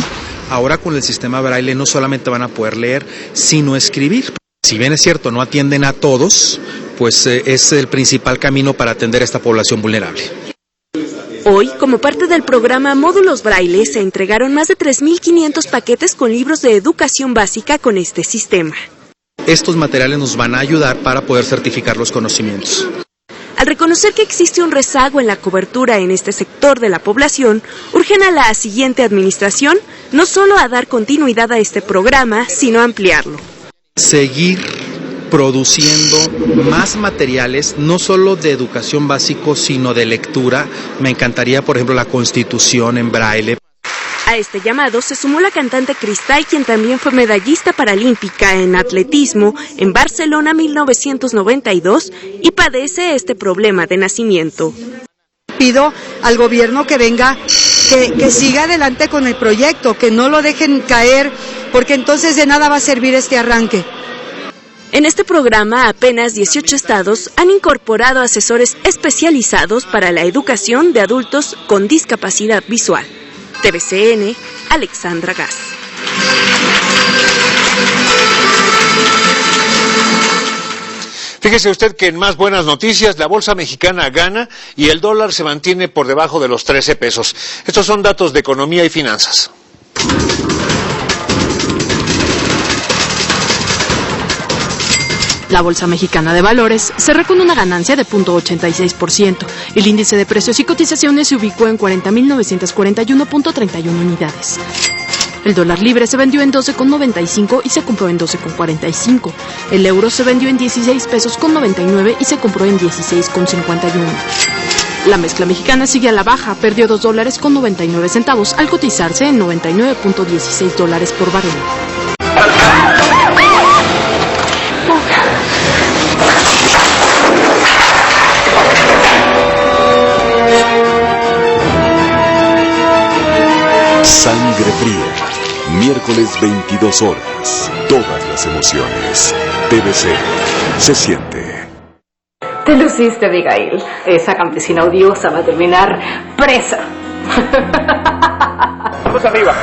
ahora con el sistema braille no solamente van a poder leer, sino escribir. Si bien es cierto, no atienden a todos, pues es el principal camino para atender a esta población vulnerable. Hoy, como parte del programa Módulos Braille, se entregaron más de 3.500 paquetes con libros de educación básica con este sistema. Estos materiales nos van a ayudar para poder certificar los conocimientos. Al reconocer que existe un rezago en la cobertura en este sector de la población, urgen a la siguiente administración no solo a dar continuidad a este programa, sino a ampliarlo. Seguir produciendo más materiales, no solo de educación básica, sino de lectura. Me encantaría, por ejemplo, la Constitución en braille. A este llamado se sumó la cantante Cristal, quien también fue medallista paralímpica en atletismo en Barcelona 1992 y padece este problema de nacimiento. Pido al gobierno que venga, que siga adelante con el proyecto, que no lo dejen caer, porque entonces de nada va a servir este arranque. En este programa, apenas 18 estados han incorporado asesores especializados para la educación de adultos con discapacidad visual. TVCN, Alexandra Gas. Fíjese usted que en más buenas noticias, la bolsa mexicana gana y el dólar se mantiene por debajo de los 13 pesos. Estos son datos de economía y finanzas. La Bolsa Mexicana de Valores cerró con una ganancia de 0.86%. El índice de precios y cotizaciones se ubicó en 40.941.31 unidades. El dólar libre se vendió en 12,95 y se compró en 12,45. El euro se vendió en 16 pesos con 99 y se compró en 16,51. La mezcla mexicana sigue a la baja, perdió $2 con 99 centavos al cotizarse en $99.16 por barril. Sangre Fría, miércoles 22 horas, todas las emociones. TVC, se siente. Te luciste, Abigail. Esa campesina odiosa va a terminar presa. Vamos arriba.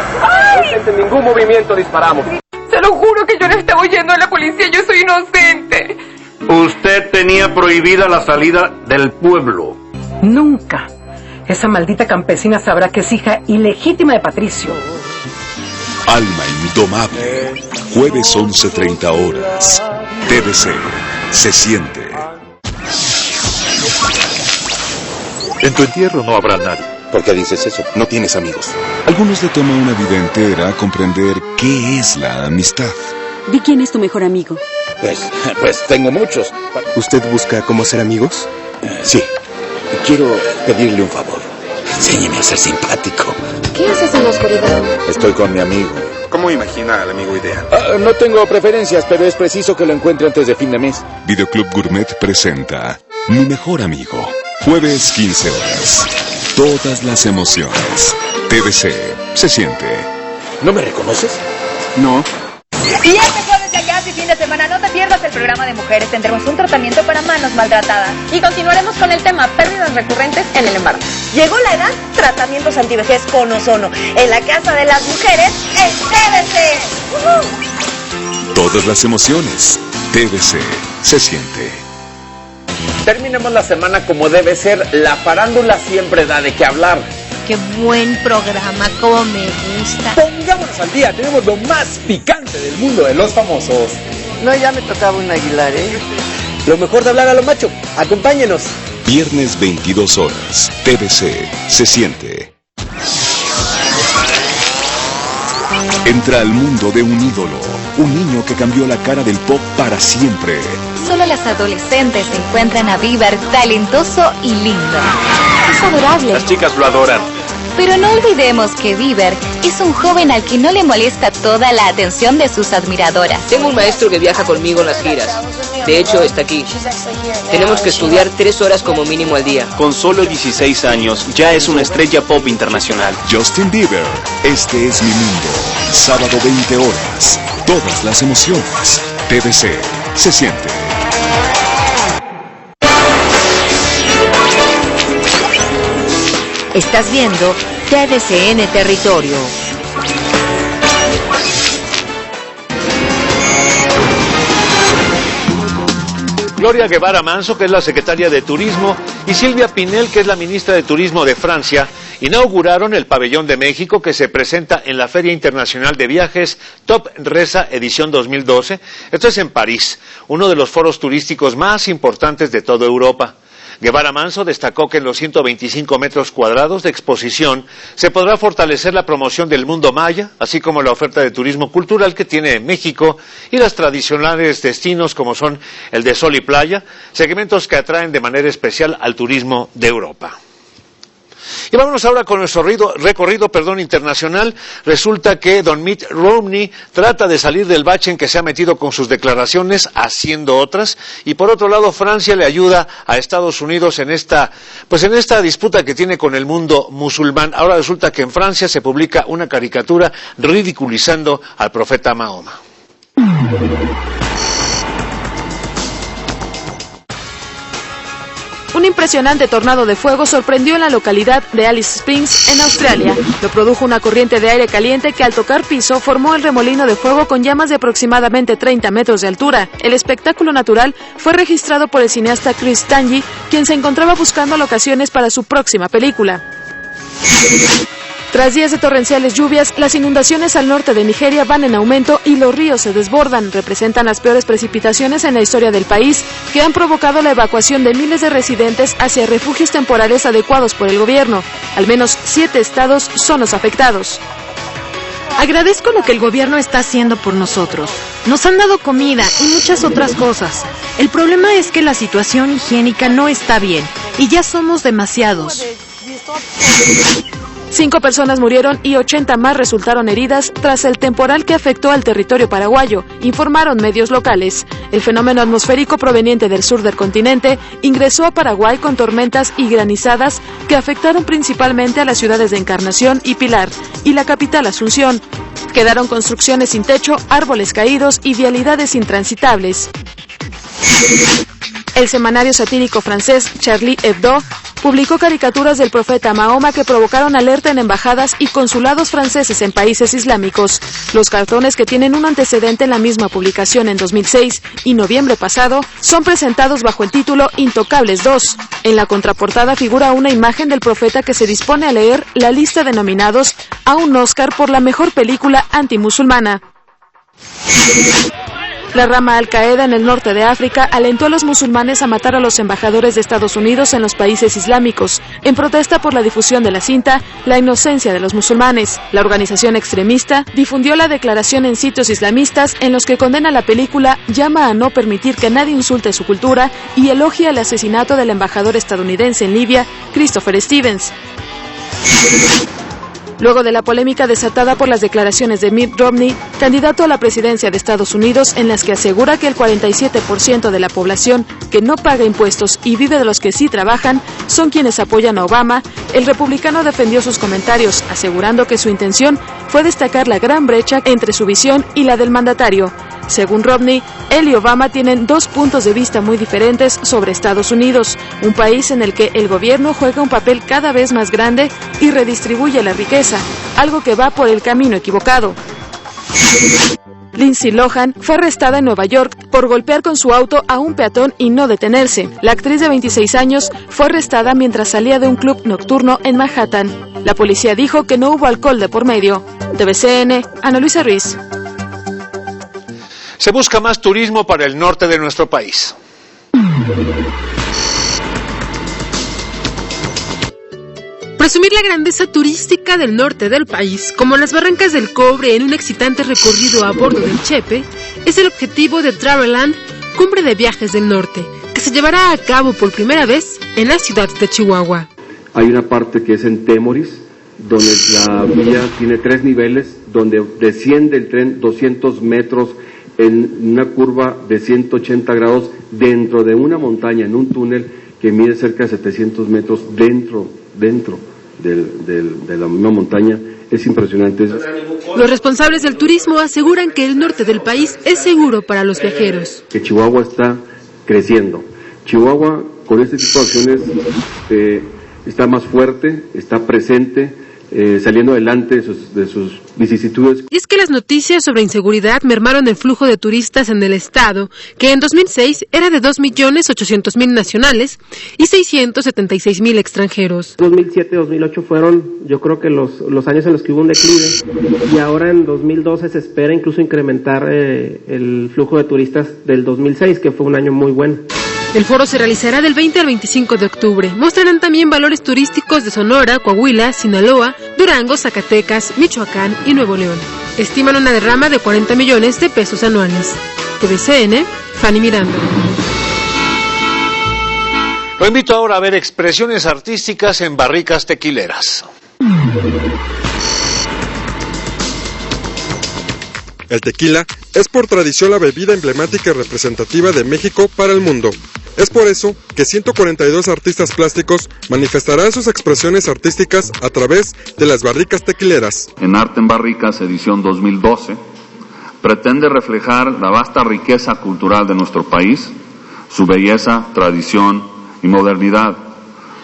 En ningún movimiento disparamos. Se lo juro que yo no estaba huyendo de la policía, yo soy inocente. Usted tenía prohibida la salida del pueblo. Nunca. Esa maldita campesina sabrá que es hija ilegítima de Patricio. Alma indomable, jueves 11:30 horas. TVC, se siente. En tu entierro no habrá nadie. ¿Por qué dices eso? No tienes amigos. Algunos le toma una vida entera comprender qué es la amistad. Di quién es tu mejor amigo. Pues tengo muchos. ¿Usted busca cómo ser amigos? Sí. Quiero pedirle un favor. Enséñeme a ser simpático. ¿Qué haces en la oscuridad? Estoy con mi amigo. ¿Cómo imagina al amigo ideal? No tengo preferencias, pero es preciso que lo encuentre antes de fin de mes. Videoclub Gourmet presenta Mi Mejor Amigo. Jueves 15 horas. Todas las emociones. TVC, se siente. ¿No me reconoces? No. Y este jueves de Acá y fin de semana no te pierdas el programa de mujeres. Tendremos un tratamiento para manos maltratadas. Y continuaremos con el tema pérdidas recurrentes en el embarazo. Llegó la edad, tratamientos antivejez con ozono. En la casa de las mujeres, en TVC. Todas las emociones. TVC, se siente. Terminemos la semana como debe ser. La farándula siempre da de qué hablar. Qué buen programa, cómo me gusta. Pongámonos al día, tenemos lo más picante del mundo de los famosos. No, ya me tocaba un Aguilar, ¿eh? Lo mejor de hablar a lo macho. Acompáñenos. Viernes 22 horas. TVC, se siente. Entra al mundo de un ídolo. Un niño que cambió la cara del pop para siempre. Solo las adolescentes encuentran a Bieber talentoso y lindo. Es adorable. Las chicas lo adoran. Pero no olvidemos que Bieber es un joven al que no le molesta toda la atención de sus admiradoras. Tengo un maestro que viaja conmigo en las giras. De hecho, está aquí. Tenemos que estudiar 3 horas como mínimo al día. Con solo 16 años, ya es una estrella pop internacional. Justin Bieber, este es mi mundo. Sábado 20 horas. Todas las emociones. TVC, se siente. Estás viendo TVCN Territorio. Gloria Guevara Manso, que es la secretaria de Turismo, y Silvia Pinel, que es la ministra de Turismo de Francia, inauguraron el Pabellón de México, que se presenta en la Feria Internacional de Viajes Top Resa edición 2012. Esto es en París, uno de los foros turísticos más importantes de toda Europa. Guevara Manso destacó que en los 125 metros cuadrados de exposición se podrá fortalecer la promoción del mundo maya, así como la oferta de turismo cultural que tiene México y los tradicionales destinos como son el de sol y playa, segmentos que atraen de manera especial al turismo de Europa. Y vámonos ahora con nuestro recorrido internacional. Resulta que don Mitt Romney trata de salir del bache en que se ha metido con sus declaraciones, haciendo otras, y por otro lado Francia le ayuda a Estados Unidos en esta disputa que tiene con el mundo musulmán. Ahora resulta que en Francia se publica una caricatura ridiculizando al profeta Mahoma. 1 Un impresionante tornado de fuego sorprendió en la localidad de Alice Springs, en Australia. Lo produjo una corriente de aire caliente que al tocar piso formó el remolino de fuego con llamas de aproximadamente 30 metros de altura. El espectáculo natural fue registrado por el cineasta Chris Tangi, quien se encontraba buscando locaciones para su próxima película. Tras días de torrenciales lluvias, las inundaciones al norte de Nigeria van en aumento y los ríos se desbordan. Representan las peores precipitaciones en la historia del país, que han provocado la evacuación de miles de residentes hacia refugios temporales adecuados por el gobierno. Al menos 7 estados son los afectados. Agradezco lo que el gobierno está haciendo por nosotros. Nos han dado comida y muchas otras cosas. El problema es que la situación higiénica no está bien y ya somos demasiados. 5 personas murieron y 80 más resultaron heridas tras el temporal que afectó al territorio paraguayo, informaron medios locales. El fenómeno atmosférico proveniente del sur del continente ingresó a Paraguay con tormentas y granizadas que afectaron principalmente a las ciudades de Encarnación y Pilar y la capital Asunción. Quedaron construcciones sin techo, árboles caídos y vialidades intransitables. El semanario satírico francés Charlie Hebdo publicó caricaturas del profeta Mahoma que provocaron alerta en embajadas y consulados franceses en países islámicos. Los cartones, que tienen un antecedente en la misma publicación en 2006 y noviembre pasado, son presentados bajo el título Intocables 2. En la contraportada figura una imagen del profeta que se dispone a leer la lista de nominados a un Oscar por la mejor película antimusulmana. La rama Al-Qaeda en el norte de África alentó a los musulmanes a matar a los embajadores de Estados Unidos en los países islámicos, en protesta por la difusión de la cinta La inocencia de los musulmanes. La organización extremista difundió la declaración en sitios islamistas en los que condena la película, llama a no permitir que nadie insulte su cultura y elogia el asesinato del embajador estadounidense en Libia, Christopher Stevens. Luego de la polémica desatada por las declaraciones de Mitt Romney, candidato a la presidencia de Estados Unidos, en las que asegura que el 47% de la población que no paga impuestos y vive de los que sí trabajan son quienes apoyan a Obama, el republicano defendió sus comentarios, asegurando que su intención fue destacar la gran brecha entre su visión y la del mandatario. Según Romney, él y Obama tienen 2 puntos de vista muy diferentes sobre Estados Unidos, un país en el que el gobierno juega un papel cada vez más grande y redistribuye la riqueza, algo que va por el camino equivocado. Lindsay Lohan fue arrestada en Nueva York por golpear con su auto a un peatón y no detenerse. La actriz de 26 años fue arrestada mientras salía de un club nocturno en Manhattan. La policía dijo que no hubo alcohol de por medio. TVCN, Ana Luisa Ruiz. Se busca más turismo para el norte de nuestro país. Presumir la grandeza turística del norte del país, como las Barrancas del Cobre en un excitante recorrido a bordo del Chepe, es el objetivo de Traveland, Cumbre de Viajes del Norte, que se llevará a cabo por primera vez en la ciudad de Chihuahua. Hay una parte que es en Temoris, donde la vía tiene 3 niveles, donde desciende el tren 200 metros en una curva de 180 grados dentro de una montaña, en un túnel que mide cerca de 700 metros dentro de la misma montaña. Es impresionante. Los responsables del turismo aseguran que el norte del país es seguro para los viajeros. Que Chihuahua está creciendo. Chihuahua, con este tipo de acciones, está más fuerte, está presente, saliendo adelante de sus vicisitudes. Y es que las noticias sobre inseguridad mermaron el flujo de turistas en el estado, que en 2006 era de 2.800.000 nacionales y 676.000 extranjeros. 2007-2008 fueron, yo creo que los años en los que hubo un declive, y ahora en 2012 se espera incluso incrementar el flujo de turistas del 2006, que fue un año muy bueno. El foro se realizará del 20 al 25 de octubre. Mostrarán también valores turísticos de Sonora, Coahuila, Sinaloa, Durango, Zacatecas, Michoacán y Nuevo León. Estiman una derrama de 40 millones de pesos anuales. TVCN, Fanny Miranda. Lo invito ahora a ver expresiones artísticas en barricas tequileras. El tequila es por tradición la bebida emblemática y representativa de México para el mundo. Es por eso que 142 artistas plásticos manifestarán sus expresiones artísticas a través de las barricas tequileras. En Arte en Barricas, edición 2012, pretende reflejar la vasta riqueza cultural de nuestro país, su belleza, tradición y modernidad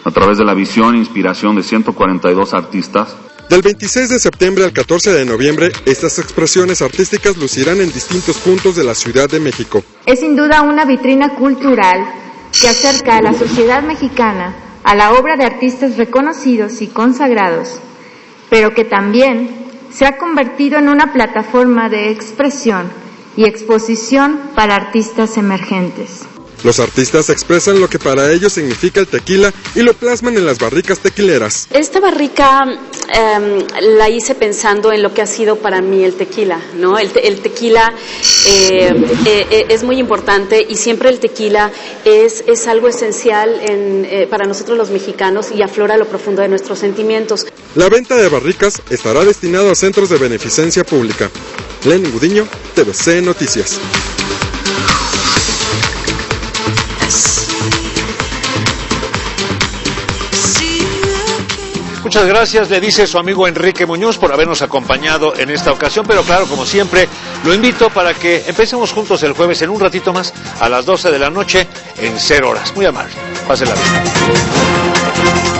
a través de la visión e inspiración de 142 artistas. Del 26 de septiembre al 14 de noviembre, estas expresiones artísticas lucirán en distintos puntos de la Ciudad de México. Es sin duda una vitrina cultural que acerca a la sociedad mexicana a la obra de artistas reconocidos y consagrados, pero que también se ha convertido en una plataforma de expresión y exposición para artistas emergentes. Los artistas expresan lo que para ellos significa el tequila y lo plasman en las barricas tequileras. Esta barrica la hice pensando en lo que ha sido para mí el tequila, ¿no? El tequila es muy importante y siempre el tequila es algo esencial para nosotros los mexicanos y aflora lo profundo de nuestros sentimientos. La venta de barricas estará destinado a centros de beneficencia pública. Lenin Gudiño, TVC Noticias. Muchas gracias, le dice su amigo Enrique Muñoz por habernos acompañado en esta ocasión, pero claro, como siempre, lo invito para que empecemos juntos el jueves en un ratito más, a las 12 de la noche, en 0 horas. Muy amable, pásenla bien.